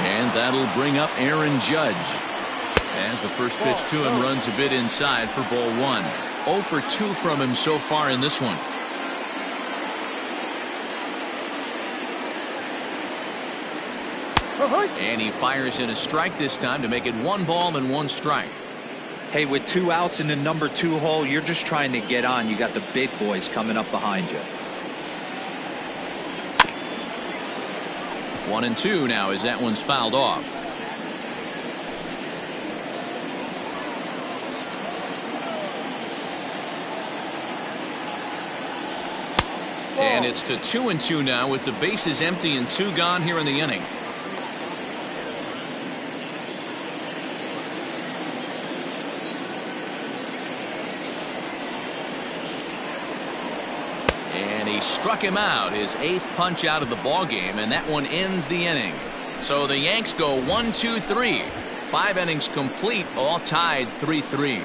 A: And that'll bring up Aaron Judge as the first pitch to him runs a bit inside for ball 1. 0 for 2 from him so far in this one. And he fires in a strike this time to make it 1 ball and 1 strike.
D: Hey, with 2 outs in the number 2 hole, you're just trying to get on. You got the big boys coming up behind you.
A: 1-2 now as that one's fouled off. And it's to 2-2 now with the bases empty and 2 gone here in the inning. And he struck him out, his 8th punch out of the ball game, and that one ends the inning. So the Yanks go 1-2-3. 5 innings complete, all tied 3-3.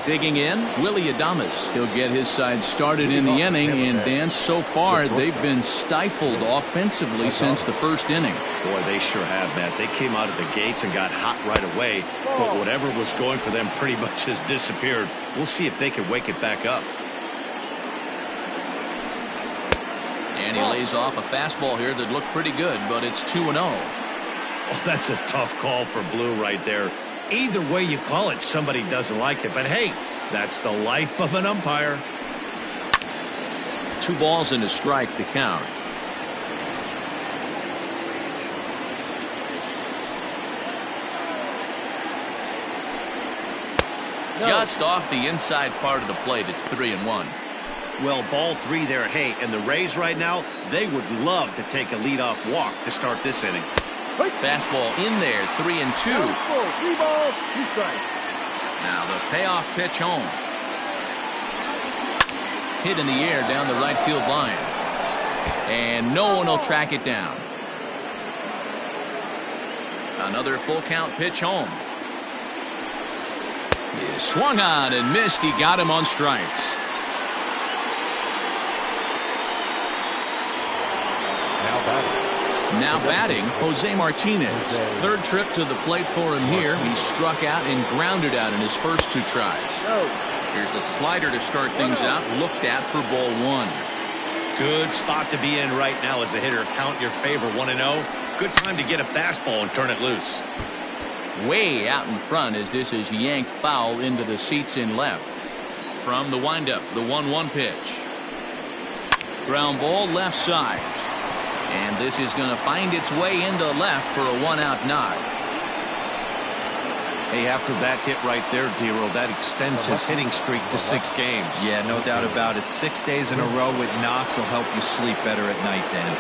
A: Digging in, Willie Adames. He'll get his side started in the inning, and Dan, so far they've been stifled offensively since the first inning.
B: Boy, they sure have, Matt. They came out of the gates and got hot right away, but whatever was going for them pretty much has disappeared. We'll see if they can wake it back up.
A: And he lays off a fastball here that looked pretty good, but it's 2-0.
B: Oh, that's a tough call for Blue right there. Either way you call it, somebody doesn't like it. But hey, that's the life of an umpire.
A: 2 balls and a strike to count. Just off the inside part of the plate, it's 3-1.
B: Well, ball 3 there. Hey, and the Rays right now, they would love to take a leadoff walk to start this inning.
A: Fastball in there, 3-2.
C: 3 balls, 2 strikes.
A: Now the payoff pitch home. Hit in the air down the right field line. And no one will track it down. Another full count pitch home. He swung on and missed. He got him on strikes. Now batting, Jose Martinez. Third trip to the plate for him here. He struck out and grounded out in his first 2 tries. Here's a slider to start things out. Looked at for ball 1.
B: Good spot to be in right now as a hitter. Count your favor, 1-0. Good time to get a fastball and turn it loose.
A: Way out in front as this is yanked foul into the seats in left. From the windup, the 1-1 pitch. Ground ball left side. And this is going to find its way into left for a 1-out knock.
B: Hey, after that hit right there, D-Roll, that extends his hitting streak to 6 games.
D: Yeah, no doubt about it. 6 days in a row with knocks will help you sleep better at night, Dan.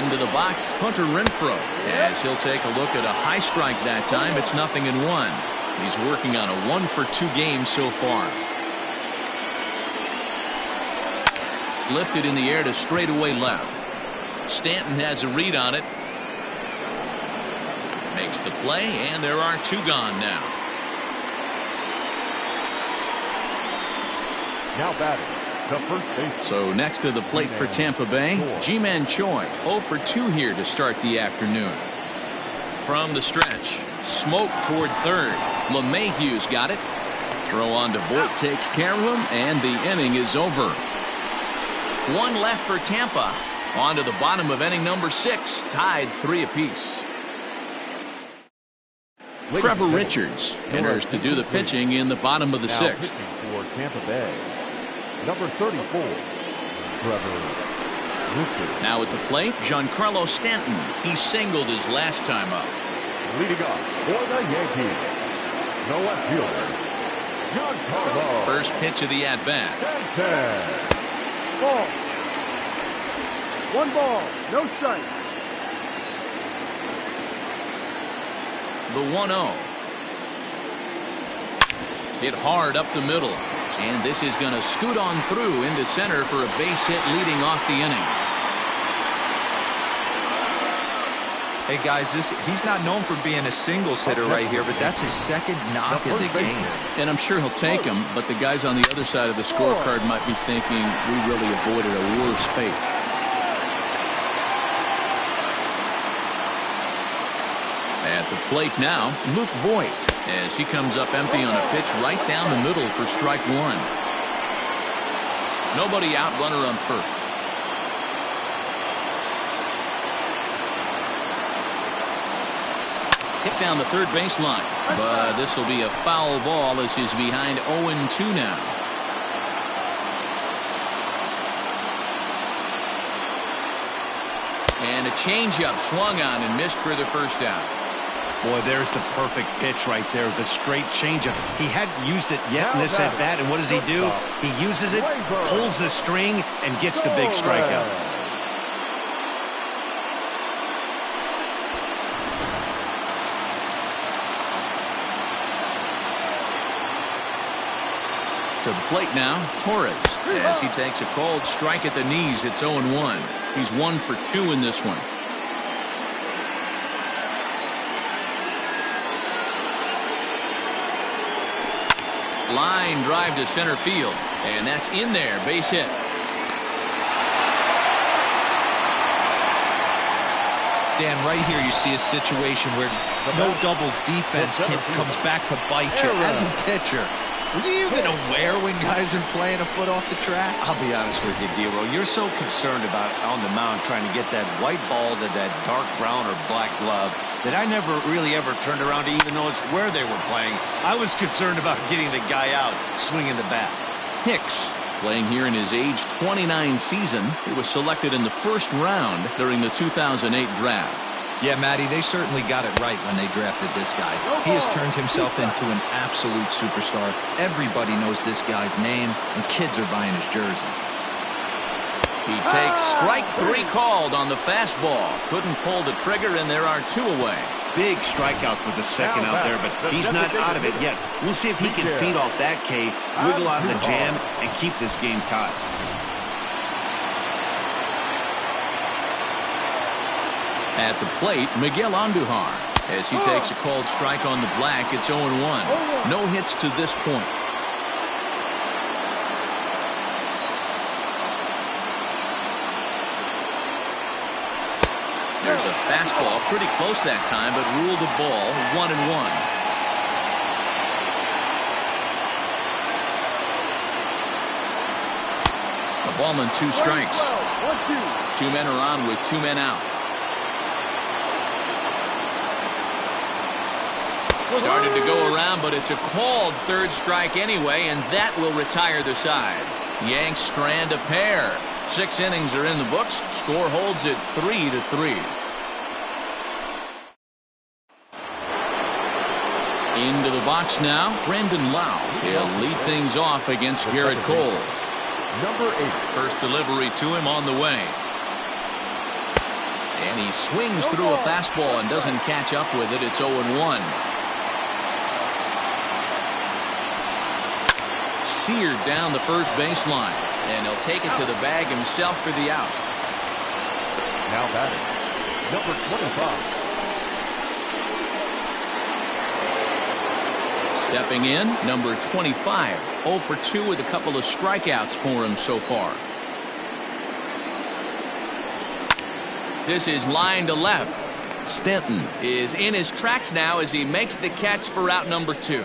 A: Into the box, Hunter Renfroe, as he'll take a look at a high strike that time. It's 0-1. He's working on a 1-for-2 game so far. Lifted in the air to straightaway left. Stanton has a read on it. Makes the play, and there are 2 gone now.
C: Now batting, the first base.
A: So next to the plate for Tampa Bay, Ji-Man Choi, 0 for 2 here to start the afternoon. From the stretch, smoke toward third. LeMahieu's got it. Throw on to Voit takes care of him, and the inning is over. 1 left for Tampa. On to the bottom of inning number 6, tied 3 apiece. Trevor Richards enters to do the pitching in the bottom of the 6th.
C: For Tampa Bay, number 34, Trevor Richards.
A: Now at the plate, Giancarlo Stanton. He singled his last time up.
C: Leading off for the Yankees, the left fielder, Giancarlo.
A: First pitch of the at-bat.
C: Stanton. Ball. 1 ball, no strike.
A: The 1-0. Hit hard up the middle. And this is going to scoot on through into center for a base hit leading off the inning.
D: Hey, guys, he's not known for being a singles hitter right here, but that's his 2nd knock of the game.
A: And I'm sure he'll take him, but the guys on the other side of the scorecard might be thinking we really avoided a worse fate. At the plate now, Luke Voit, as he comes up empty on a pitch right down the middle for strike 1. Nobody out, runner on first. Hit down the third baseline, but this will be a foul ball as he's behind 0-2 now. And a changeup swung on and missed for the first out.
B: Boy, there's the perfect pitch right there, the straight changeup. He hadn't used it yet in this at-bat, and what does he do? He uses it, pulls the string, and gets the big strikeout.
A: To the plate now, Torres, as he takes a cold strike at the knees. It's 0-1. He's 1 for 2 in this one. Line drive to center field, and that's in there, base hit.
D: Dan, right here you see a situation where no doubles defense comes back to bite you. As a pitcher, are you even aware when guys are playing a foot off the track?
B: I'll be honest with you, D-Roll. You're so concerned about on the mound trying to get that white ball to that dark brown or black glove that I never really ever turned around to even notice where they were playing. I was concerned about getting the guy out, swinging the bat.
A: Hicks, playing here in his age 29 season. He was selected in the first round during the 2008 draft.
D: Yeah, Matty, they certainly got it right when they drafted this guy. He has turned himself into an absolute superstar. Everybody knows this guy's name, and kids are buying his jerseys.
A: He takes strike 3 called on the fastball. Couldn't pull the trigger, and there are 2 away.
B: Big strikeout for the second out there, but he's not out of it yet. We'll see if he can feed off that K, wiggle out of the jam, and keep this game tied.
A: At the plate, Miguel Andujar. As he takes a called strike on the black, it's 0-1. No hits to this point. There's a fastball pretty close that time, but ruled the ball 1-1. A ball and 2 strikes. 2 men are on with 2 men out. Started to go around, but it's a called 3rd strike anyway, and that will retire the side. Yanks strand a pair. 6 innings are in the books. Score holds it 3-3. Into the box now, Brandon Lau. He'll lead things off against Garrett Cole.
C: Number 8.
A: First delivery to him on the way. And he swings through a fastball and doesn't catch up with it. It's 0-1. Seared down the first baseline. And he'll take it to the bag himself for the out.
C: Now batting, number 25.
A: Stepping in, number 25. 0 for 2 with a couple of strikeouts for him so far. This is line to left. Stanton is in his tracks now as he makes the catch for out number 2.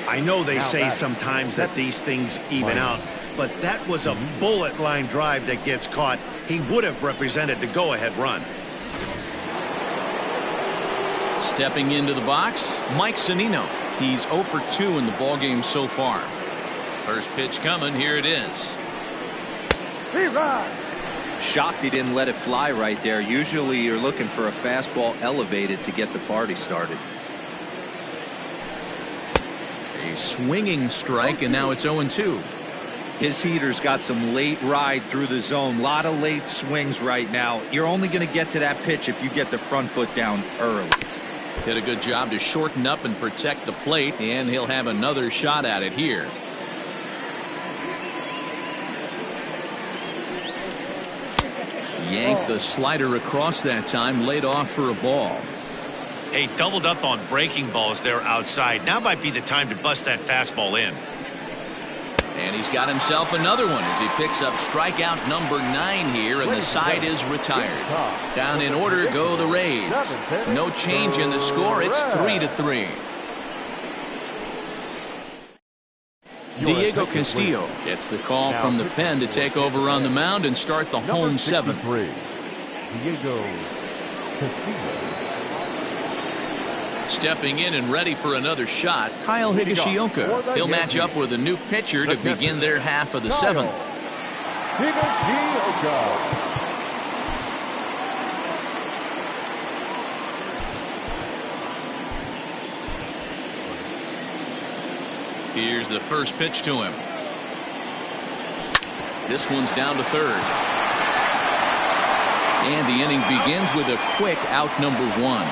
B: I know they say sometimes that these things even out, but that was a bullet line drive that gets caught. He would have represented the go-ahead run.
A: Stepping into the box, Mike Zunino. He's 0 for 2 in the ballgame so far. First pitch coming. Here it is.
D: Shocked he didn't let it fly right there. Usually you're looking for a fastball elevated to get the party started.
A: A swinging strike, and now it's 0-2.
D: His heater's got some late ride through the zone. A lot of late swings right now. You're only going to get to that pitch if you get the front foot down early.
A: Did a good job to shorten up and protect the plate, and he'll have another shot at it here. Yanked the slider across that time, laid off for a ball.
B: Hey, doubled up on breaking balls there outside. Now might be the time to bust that fastball in.
A: And he's got himself another one as he picks up strikeout number 9 here, and the side is retired. Down in order go the Rays. No change in the score. It's 3-3. Diego Castillo gets the call from the pen to take over on the mound and start the home 7th.
C: Diego Castillo.
A: Stepping in and ready for another shot, Kyle Higashioka. He'll match up with a new pitcher to begin their half of the 7th.
C: Higashioka.
A: Here's the first pitch to him. This one's down to 3rd. And the inning begins with a quick out number 1.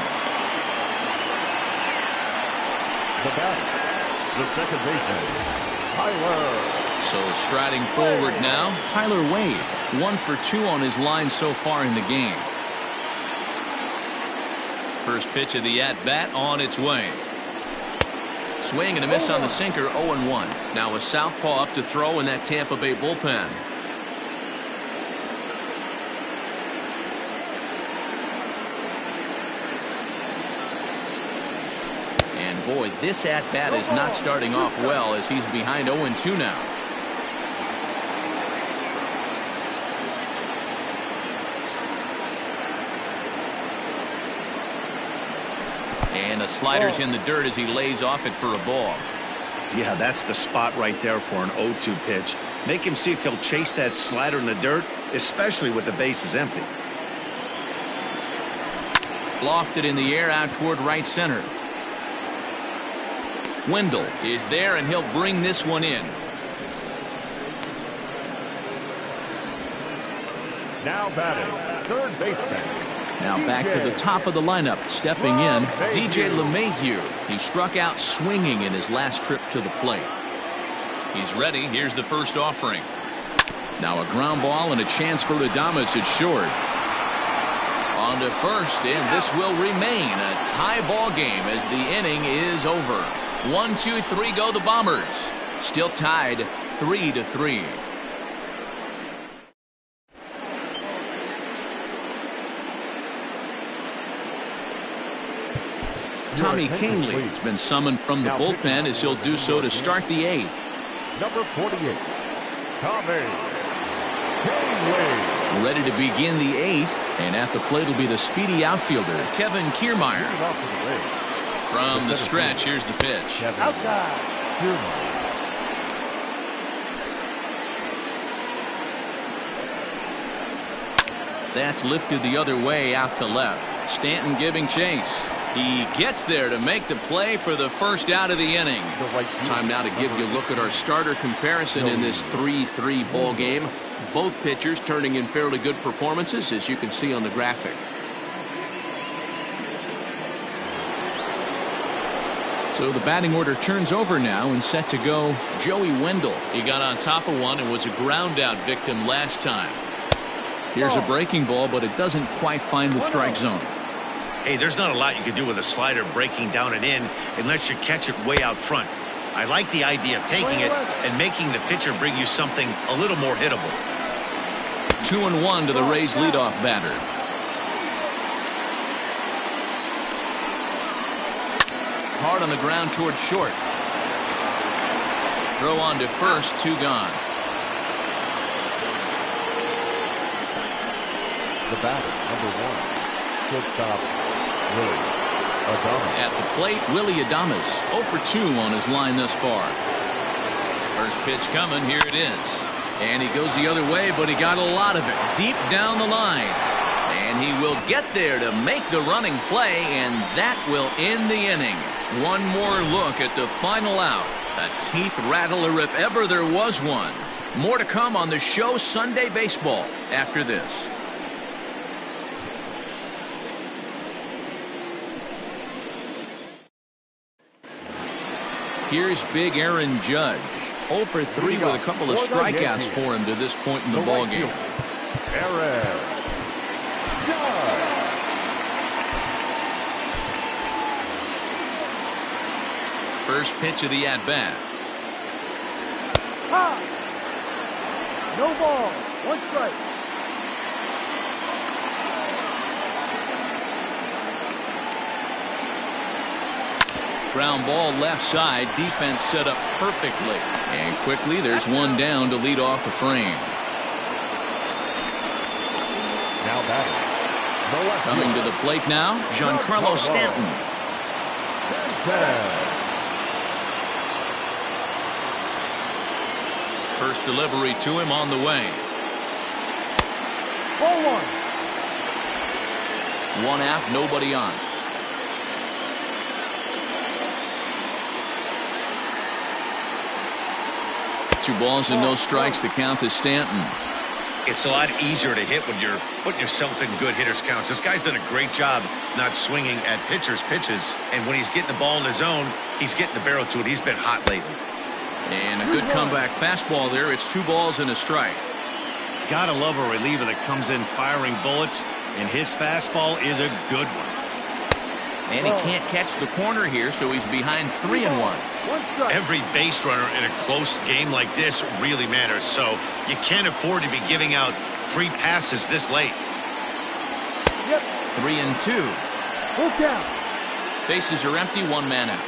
C: The batter, the second baseman, Tyler.
A: So striding forward now, Tyler Wade. 1 for 2 on his line so far in the game. First pitch of the at-bat on its way. Swing and a miss on the sinker, 0-1. Now a southpaw up to throw in that Tampa Bay bullpen. And boy, this at-bat is not starting off well as he's behind 0-2 now. And the slider's in the dirt as he lays off it for a ball.
B: Yeah, that's the spot right there for an 0-2 pitch. Make him see if he'll chase that slider in the dirt, especially with the bases empty.
A: Lofted in the air out toward right center. Wendell is there, and he'll bring this one in.
C: Now batting, third baseman.
A: Now back to the top of the lineup. Stepping in, DJ LeMahieu. He struck out swinging in his last trip to the plate. He's ready. Here's the first offering. Now a ground ball and a chance for Adames at short. On to first, and this will remain a tie ball game as the inning is over. 1, 2, 3 go the Bombers. Still tied 3-3. Tommy Canely has been summoned from the bullpen as he'll do so to start the 8th.
C: Number 48, Tommy Canely.
A: Ready to begin the 8th, and at the plate will be the speedy outfielder, Kevin Kiermaier. From the stretch, here's the pitch.
C: Outside, Kiermaier.
A: That's lifted the other way out to left. Stanton giving chase. He gets there to make the play for the first out of the inning. Time now to give you a look at our starter comparison in this 3-3 ball game. Both pitchers turning in fairly good performances, as you can see on the graphic. So the batting order turns over now, and set to go Joey Wendell. He got on top of one and was a ground out victim last time. Here's a breaking ball, but it doesn't quite find the strike zone.
B: Hey, there's not a lot you can do with a slider breaking down and in unless you catch it way out front. I like the idea of taking it and making the pitcher bring you something a little more hittable.
A: 2-1 to the Rays leadoff batter. Hard on the ground toward short. Throw on to first, 2 gone.
C: The batter, number 1, shortstop, Willie Adames.
A: At the plate, Willie Adames, 0 for 2 on his line thus far. First pitch coming, here it is. And he goes the other way, but he got a lot of it deep down the line. And he will get there to make the running play, and that will end the inning. One more look at the final out. A teeth rattler if ever there was one. More to come on the show Sunday Baseball after this. Here's big Aaron Judge. 0 for 3 with a couple of strikeouts for him to this point in the ballgame.
C: Aaron Judge.
A: First pitch of the at-bat.
C: No ball. 1 strike.
A: Ground ball left side. Defense set up perfectly. And quickly there's one down to lead off the frame.
C: Now batting.
A: Coming to the plate now, Giancarlo Stanton. First delivery to him on the way.
C: 0-1.
A: 1 out, nobody on. Two balls and no strikes. The count is Stanton.
B: It's a lot easier to hit when you're putting yourself in good hitters' counts. This guy's done a great job not swinging at pitchers' pitches. And when he's getting the ball in his zone, he's getting the barrel to it. He's been hot lately.
A: And a good comeback fastball there. It's 2 balls and a strike.
B: Gotta love a reliever that comes in firing bullets, and his fastball is a good one.
A: And he can't catch the corner here, so he's behind 3-1.
B: Every base runner in a close game like this really matters, so you can't afford to be giving out free passes this late.
A: 3-2.
C: Full count.
A: Bases are empty, 1 man out.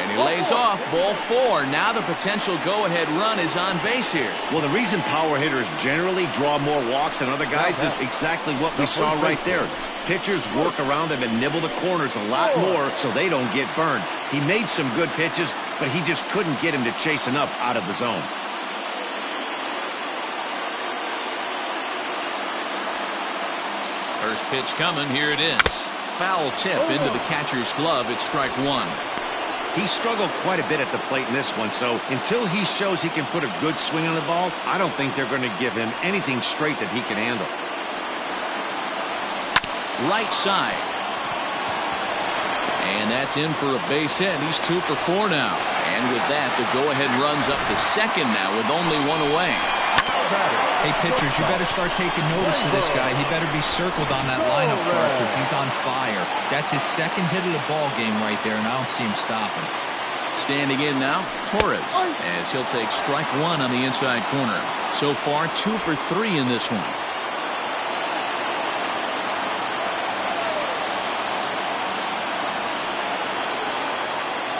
A: And he lays off, ball 4. Now the potential go-ahead run is on base here.
B: Well, the reason power hitters generally draw more walks than other guys is exactly what we saw right there. Pitchers work around them and nibble the corners a lot more so they don't get burned. He made some good pitches, but he just couldn't get him to chase enough out of the zone.
A: First pitch coming. Here it is. Foul tip into the catcher's glove. It's strike one.
B: He struggled quite a bit at the plate in this one, so until he shows he can put a good swing on the ball, I don't think they're going to give him anything straight that he can handle.
A: Right side. And that's in for a base hit. He's 2 for 4 now. And with that, the go-ahead runs up to second now with only one away.
D: Hey, pitchers, you better start taking notice of this guy. He better be circled on that lineup card because he's on fire. That's his second hit of the ball game right there, and I don't see him stopping.
A: Standing in now, Torres, as he'll take strike one on the inside corner. So far, 2 for 3 in this one.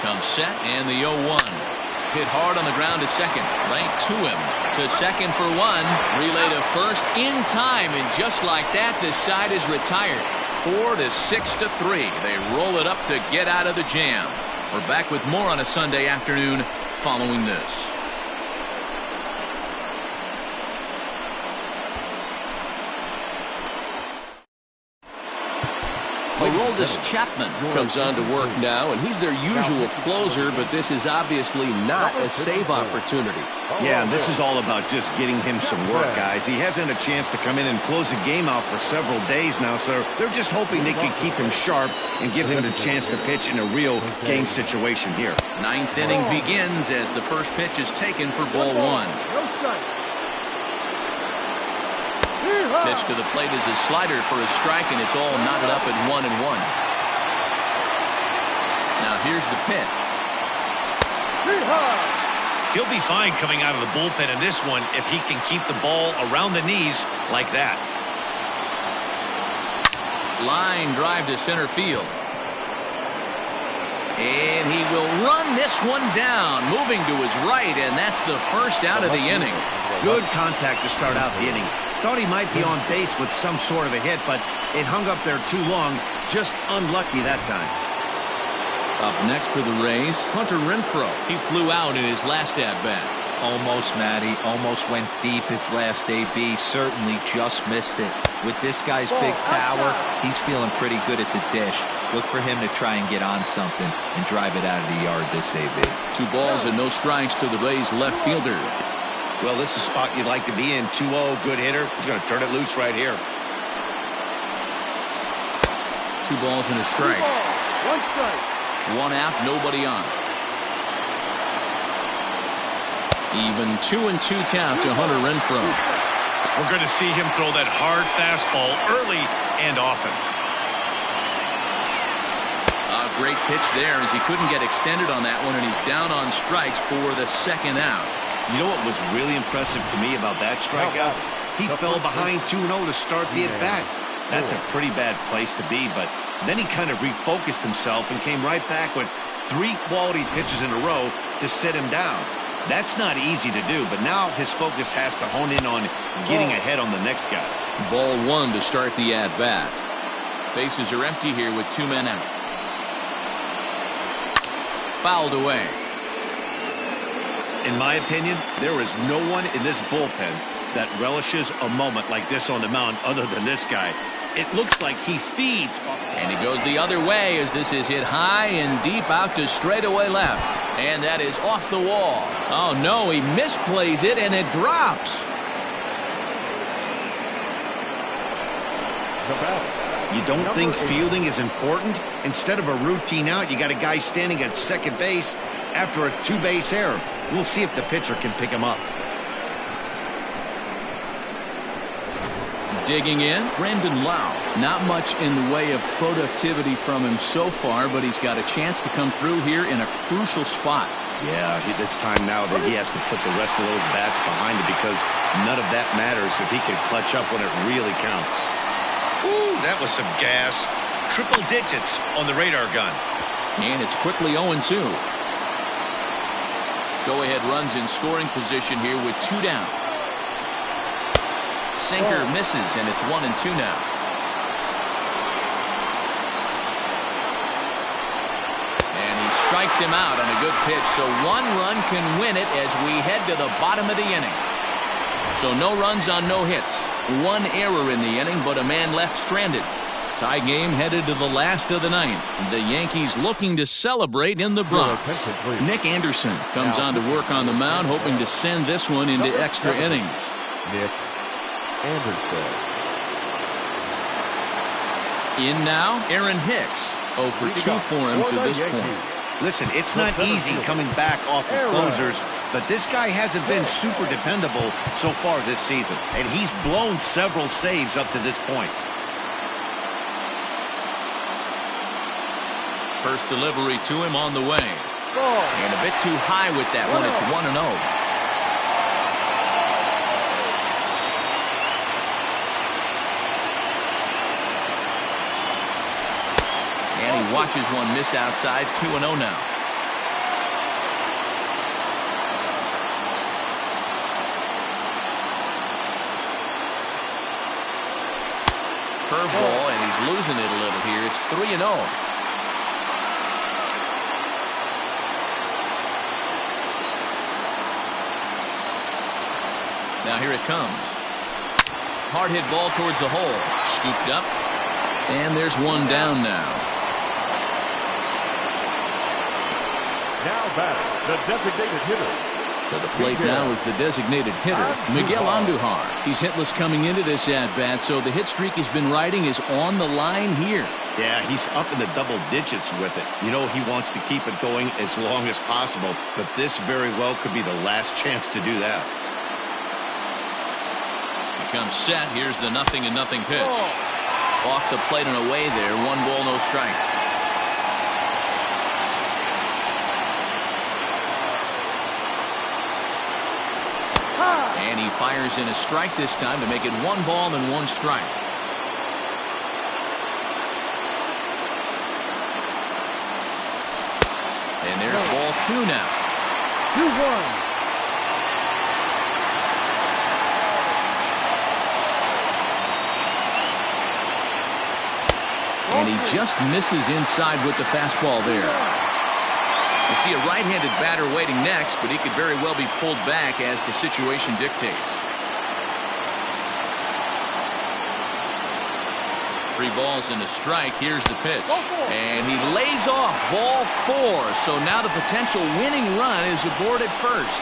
A: Comes set, and the 0-1. Hit hard on the ground to second. Right to him. To second for one. Relay to first in time. And just like that, this side is retired. 4-6-3. They roll it up to get out of the jam. We're back with more on a Sunday afternoon following this. Aroldis Chapman comes on to work now, and he's their usual closer, but this is obviously not a save opportunity.
B: Yeah, and this is all about just getting him some work, guys. He hasn't a chance to come in and close the game out for several days now, so they're just hoping they can keep him sharp and give him the chance to pitch in a real game situation here.
A: Ninth inning begins as the first pitch is taken for ball one. Pitch to the plate is a slider for a strike, and it's all knotted up at 1-1. Now here's the pitch.
B: He'll be fine coming out of the bullpen in this one if he can keep the ball around the knees like that.
A: Line drive to center field. And he will run this one down, moving to his right, and that's the first out of the inning.
B: Good contact to start out the inning. Thought he might be on base with some sort of a hit, but it hung up there too long. Just unlucky that time.
A: Up next for the Rays, Hunter Renfroe. He flew out in his last at-bat.
D: Almost, Matty. Almost went deep his last AB. Certainly just missed it. With this guy's big power, he's feeling pretty good at the dish. Look for him to try and get on something and drive it out of the yard this AB.
A: 2 balls and no strikes to the Rays left fielder.
B: Well, this is a spot you'd like to be in. 2-0, good hitter. He's going to turn it loose right here.
A: 2 balls and a strike.
C: 1 strike.
A: 1 out, nobody on. Even 2-2 count to Hunter Renfroe.
B: We're going to see him throw that hard fastball early and often.
A: A great pitch there as he couldn't get extended on that one, and he's down on strikes for the second out.
B: You know what was really impressive to me about that strikeout? He fell behind 2-0 to start the at-bat. That's a pretty bad place to be, but then he kind of refocused himself and came right back with 3 quality pitches in a row to sit him down. That's not easy to do, but now his focus has to hone in on getting ahead on the next guy.
A: Ball 1 to start the at-bat. Bases are empty here with 2 men out. Fouled away.
B: In my opinion, there is no one in this bullpen that relishes a moment like this on the mound other than this guy. It looks like he feeds.
A: And he goes the other way as this is hit high and deep out to straightaway left. And that is off the wall. Oh, no, he misplays it, and it drops.
B: You don't think fielding is important? Instead of a routine out, you got a guy standing at second base after a 2-base error. We'll see if the pitcher can pick him up.
A: Digging in, Brandon Lau. Not much in the way of productivity from him so far, but he's got a chance to come through here in a crucial spot.
B: Yeah, it's time now that he has to put the rest of those bats behind him because none of that matters if he can clutch up when it really counts. Ooh, that was some gas. Triple digits on the radar gun.
A: And it's quickly 0-2. Go-ahead runs in scoring position here with 2 down. Sinker misses, and it's 1-2 now. strikes him out on a good pitch, so one run can win it as we head to the bottom of the inning. So no runs on no hits. One error in the inning, but a man left stranded. Tie game headed to the last of the ninth. The Yankees looking to celebrate in the Bronx. Nick Anderson comes on to work on the mound, hoping to send this one into extra innings.
C: Nick Anderson.
A: In now, Aaron Hicks. 0 for 2 for him to this point.
B: Listen, it's not easy coming back off of closers, but this guy hasn't been super dependable so far this season, and he's blown several saves up to this point.
A: First delivery to him on the way. And a bit too high with that one. It's 1-0. And he watches one miss outside. 2-0 now. Curveball, and he's losing it a little here. It's 3-0. Now here it comes. Hard hit ball towards the hole. Scooped up. And there's one down now.
C: Now batting, the designated hitter.
A: To the plate now is the designated hitter, Miguel Andujar. He's hitless coming into this at-bat, so the hit streak he's been riding is on the line here.
B: Yeah, he's up in the double digits with it. You know he wants to keep it going as long as possible, but this very well could be the last chance to do that.
A: Comes set. Here's the 0-0 pitch. Off the plate and away there. 1 ball, no strikes. And he fires in a strike this time to make it 1 ball and 1 strike. And there's ball 2 now.
C: 2-1.
A: And he just misses inside with the fastball there. You see a right-handed batter waiting next, but he could very well be pulled back as the situation dictates. 3 balls and a strike. Here's the pitch. And he lays off ball 4. So now the potential winning run is aboard at first.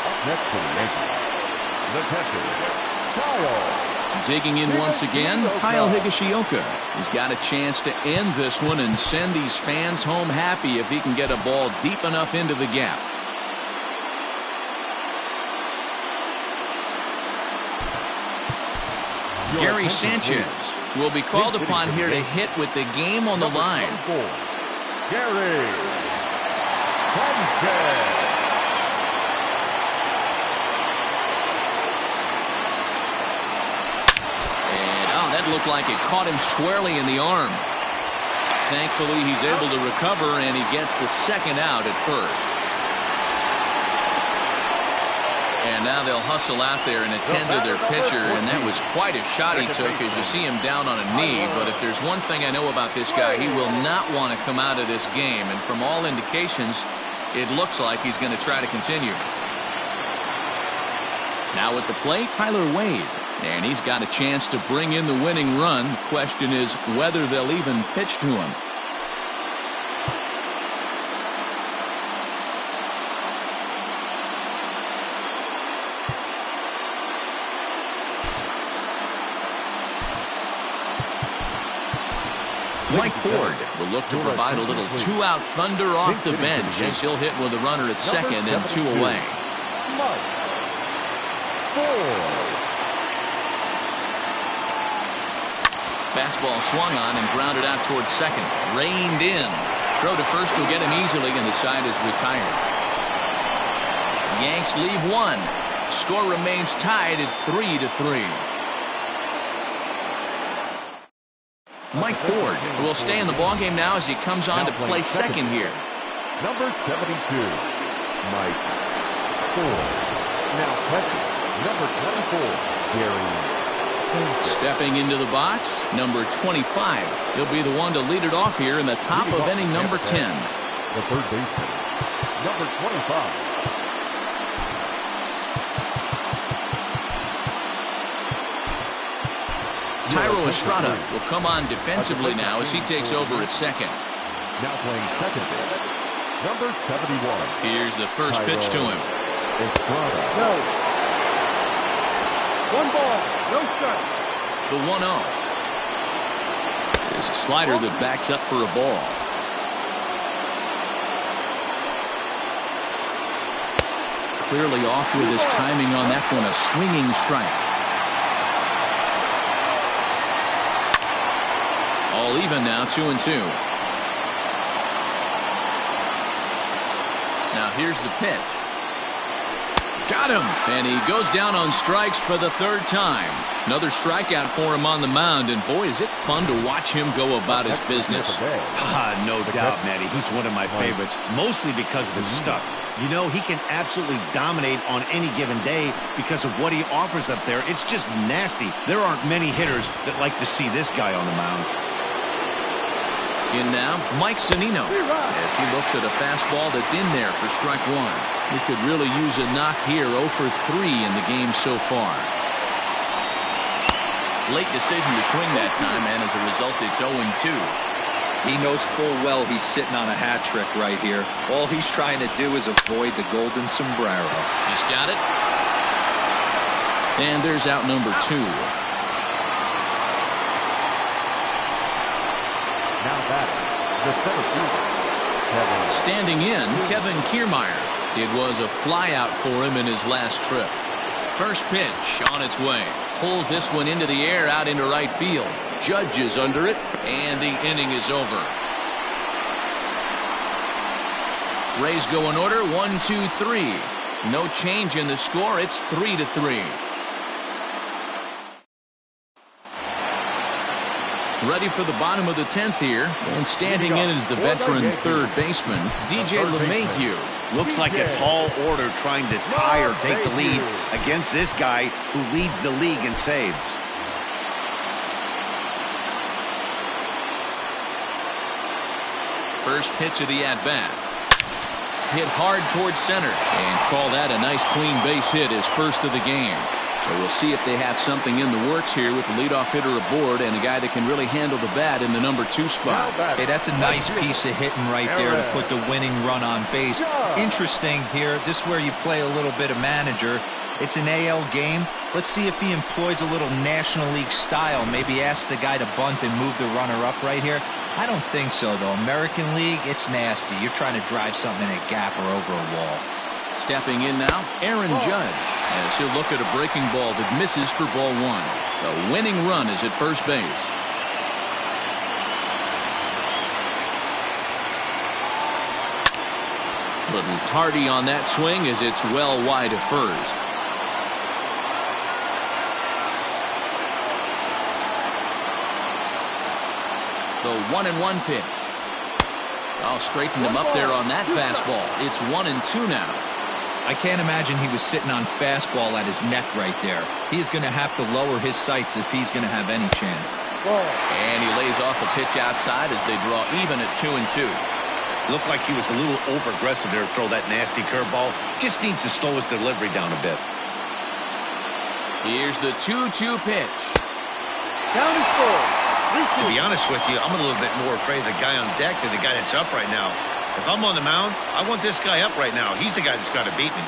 C: Up next to the Yankees, the catcher, Kyle.
A: Digging in once again, Kyle Higashioka. He's got a chance to end this one and send these fans home happy if he can get a ball deep enough into the gap. Gary Sanchez will be called upon here to hit with the game on the line.
C: Gary Sanchez.
A: Looked like it caught him squarely in the arm. Thankfully, he's able to recover, and he gets the second out at first. And now they'll hustle out there and attend to their pitcher, and that was quite a shot he took as you see him down on a knee. But if there's one thing I know about this guy, he will not want to come out of this game. And from all indications, it looks like he's going to try to continue. Now at the plate, Tyler Wade. And he's got a chance to bring in the winning run. The question is whether they'll even pitch to him. Mike Ford will look to provide a little 2-out thunder off the bench as he'll hit with a runner at second and 2 away.
C: Mike Ford.
A: Fastball swung on and grounded out towards second. Reined in. Throw to first will get him easily, and the side is retired. Yanks leave 1. Score remains tied at 3-3. Mike Ford will stay in the ballgame now as he comes on to play second here.
C: Number 72, Mike Ford. Now catching, number 24, Gary.
A: Stepping into the box, number 25. He'll be the one to lead it off here in the top of inning number 10.
C: the third baseman, number 25.
A: Tyro Estrada will come on defensively now as he takes over at second.
C: Now playing second base, number 71.
A: Here's the first pitch to him.
C: Estrada.
G: No. One ball, no strike.
A: The 1-0. It's a slider that backs up for a ball. Clearly off with his timing on that one, a swinging strike. All even now, 2-2. Now here's the pitch. Got him, and he goes down on strikes for the third time. Another strikeout for him on the mound, and boy, is it fun to watch him go about his business.
B: No doubt, Matty. He's one of my favorites, mostly because of his stuff. You know, he can absolutely dominate on any given day because of what he offers up there. It's just nasty. There aren't many hitters that like to see this guy on the mound.
A: In now, Mike Zunino, as he looks at a fastball that's in there for strike one. He could really use a knock here, 0 for 3 in the game so far. Late decision to swing that time, and as a result, it's 0-2.
D: He knows full well he's sitting on a hat trick right here. All he's trying to do is avoid the golden sombrero.
A: He's got it. And there's out number 2.
C: Now batting, the center fielder, Kevin.
A: Standing in, Kevin Kiermaier. It was a flyout for him in his last trip. First pitch on its way. Pulls this one into the air out into right field. Judge is under it, and the inning is over. Rays go in order, 1-2-3. No change in the score. It's 3-3. Ready for the bottom of the 10th here, and standing in is the veteran third baseman, DJ LeMahieu.
B: Looks like a tall order trying to tie or take the lead against this guy who leads the league in saves.
A: First pitch of the at-bat. Hit hard towards center, and call that a nice clean base hit, his first of the game. So we'll see if they have something in the works here with the leadoff hitter aboard and a guy that can really handle the bat in the number 2 spot.
D: Hey, that's a nice piece of hitting right there to put the winning run on base. Interesting here. This is where you play a little bit of manager. It's an AL game. Let's see if he employs a little National League style. Maybe ask the guy to bunt and move the runner up right here. I don't think so, though. American League, it's nasty. You're trying to drive something in a gap or over a wall.
A: Stepping in now, Aaron Judge, as he'll look at a breaking ball that misses for ball 1. The winning run is at first base. Little tardy on that swing as it's well wide of first. The 1-1 pitch. I'll straighten him up there on that fastball. It's 1-2 now.
D: I can't imagine he was sitting on fastball at his neck right there. He is going to have to lower his sights if he's going to have any chance.
A: And he lays off a pitch outside as they draw even at 2-2.
B: Looked like he was a little over-aggressive there to throw that nasty curveball. Just needs to slow his delivery down a bit.
A: Here's the 2-2 pitch.
G: Down and score.
B: To be honest with you, I'm a little bit more afraid of the guy on deck than the guy that's up right now. If I'm on the mound, I want this guy up right now. He's the guy that's got to beat me.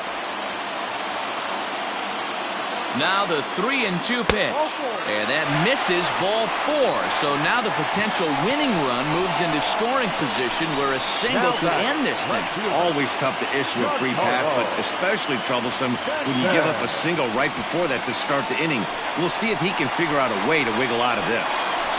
A: Now the 3-2 pitch. And that misses ball 4. So now the potential winning run moves into scoring position where a single could end this thing.
B: Always tough to issue a free pass, but especially troublesome when you give up a single right before that to start the inning. We'll see if he can figure out a way to wiggle out of this.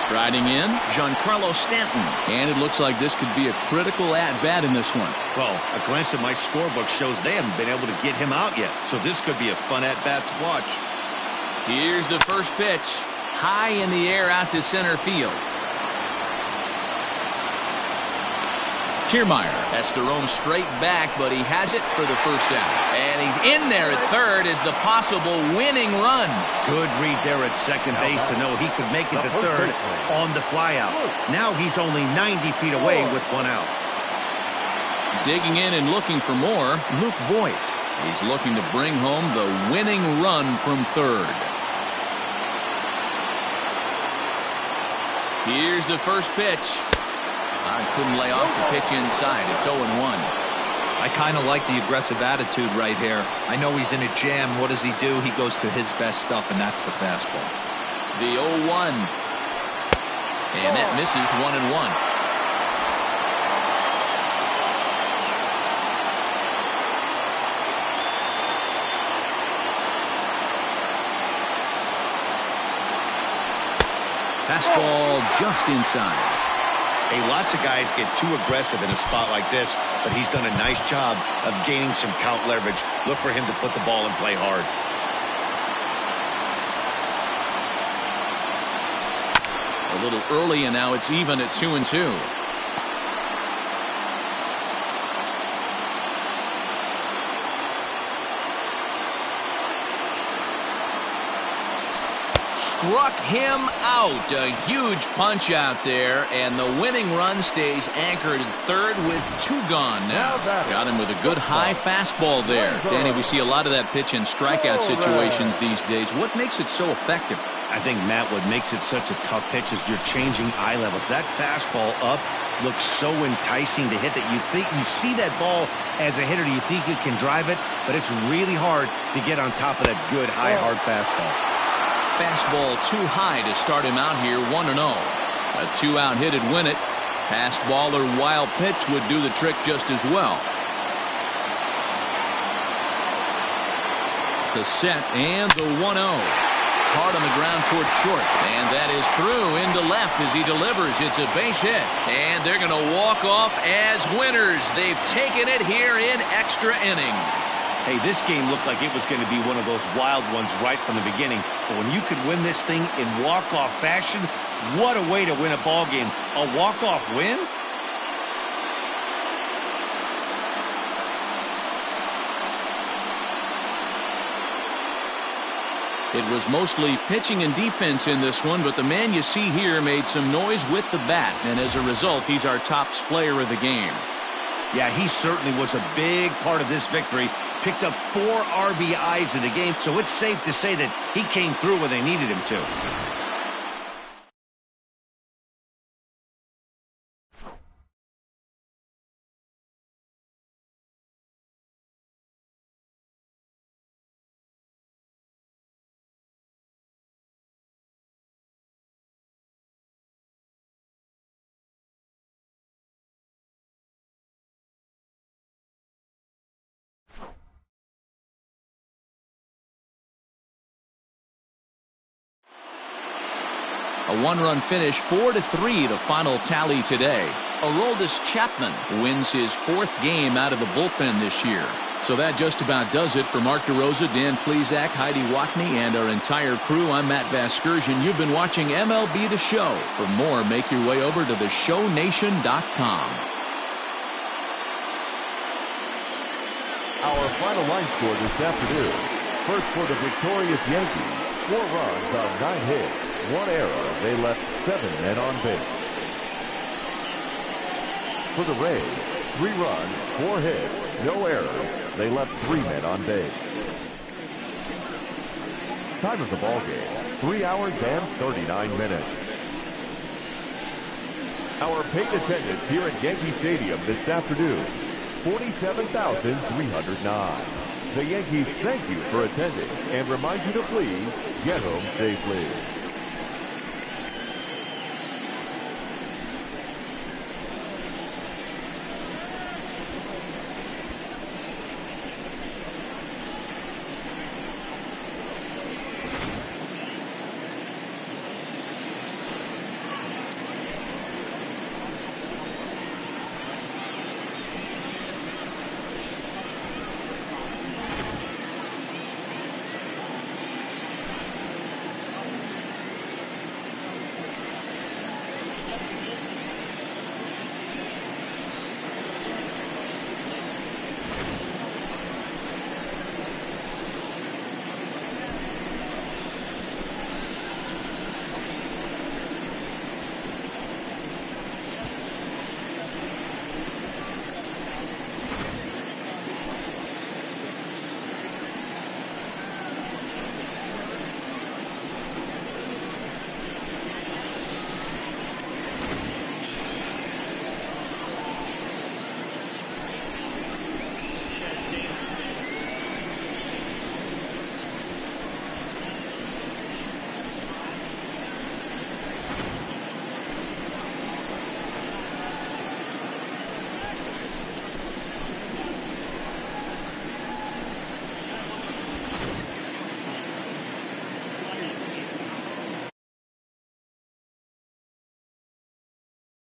A: Striding in, Giancarlo Stanton. And it looks like this could be a critical at-bat in this one.
B: Well, a glance at my scorebook shows they haven't been able to get him out yet. So this could be a fun at-bat to watch.
A: Here's the first pitch. High in the air out to center field. Kiermaier has to roam straight back, but he has it for the first out. And he's in there at third as the possible winning run.
B: Good read there at second base to know he could make it to third on the flyout. Now he's only 90 feet away with 1 out.
A: Digging in and looking for more, Luke Voigt. He's looking to bring home the winning run from third. Here's the first pitch. I couldn't lay off the pitch inside. It's 0-1.
D: I kind of like the aggressive attitude right here. I know he's in a jam. What does he do? He goes to his best stuff, and that's the fastball.
A: The 0-1. And that misses 1-1. Fastball just inside.
B: Hey, lots of guys get too aggressive in a spot like this, but he's done a nice job of gaining some count leverage. Look for him to put the ball and play hard.
A: A little early, and now it's even at 2-2. Struck him out. A huge punch out there, and the winning run stays anchored at third with 2 gone now. Got him with a good high fastball there. Danny, we see a lot of that pitch in strikeout situations these days. What makes it so effective?
B: I think, Matt, what makes it such a tough pitch is you're changing eye levels. That fastball up looks so enticing to hit that you see that ball as a hitter, you think you can drive it, but it's really hard to get on top of that good high hard fastball.
A: Fastball too high to start him out here, 1-0. A 2-out hit'd win it. Fastball or wild pitch would do the trick just as well. The set and the 1-0. Hard on the ground toward short, and that is through into left as he delivers. It's a base hit, and they're going to walk off as winners. They've taken it here in extra innings.
B: Hey, this game looked like it was going to be one of those wild ones right from the beginning. But when you could win this thing in walk-off fashion, what a way to win a ball game. A walk-off win?
A: It was mostly pitching and defense in this one, but the man you see here made some noise with the bat, and as a result, he's our top player of the game.
B: Yeah, he certainly was a big part of this victory. Picked up 4 RBIs in the game, so it's safe to say that he came through when they needed him to.
A: A 1-run finish, 4-3 the final tally today. Aroldis Chapman wins his 4th game out of the bullpen this year. So that just about does it for Mark DeRosa, Dan Plesac, Heidi Watney, and our entire crew. I'm Matt Vasgersian. You've been watching MLB The Show. For more, make your way over to theshownation.com.
C: Our final line score this afternoon. First for the victorious Yankees, 4 runs on 9 hits. 1 error, they left 7 men on base. For the Rays, 3 runs, 4 hits, no errors, they left 3 men on base. Time of the ball game, 3 hours and 39 minutes. Our paid attendance here at Yankee Stadium this afternoon, 47,309. The Yankees thank you for attending and remind you to please get home safely.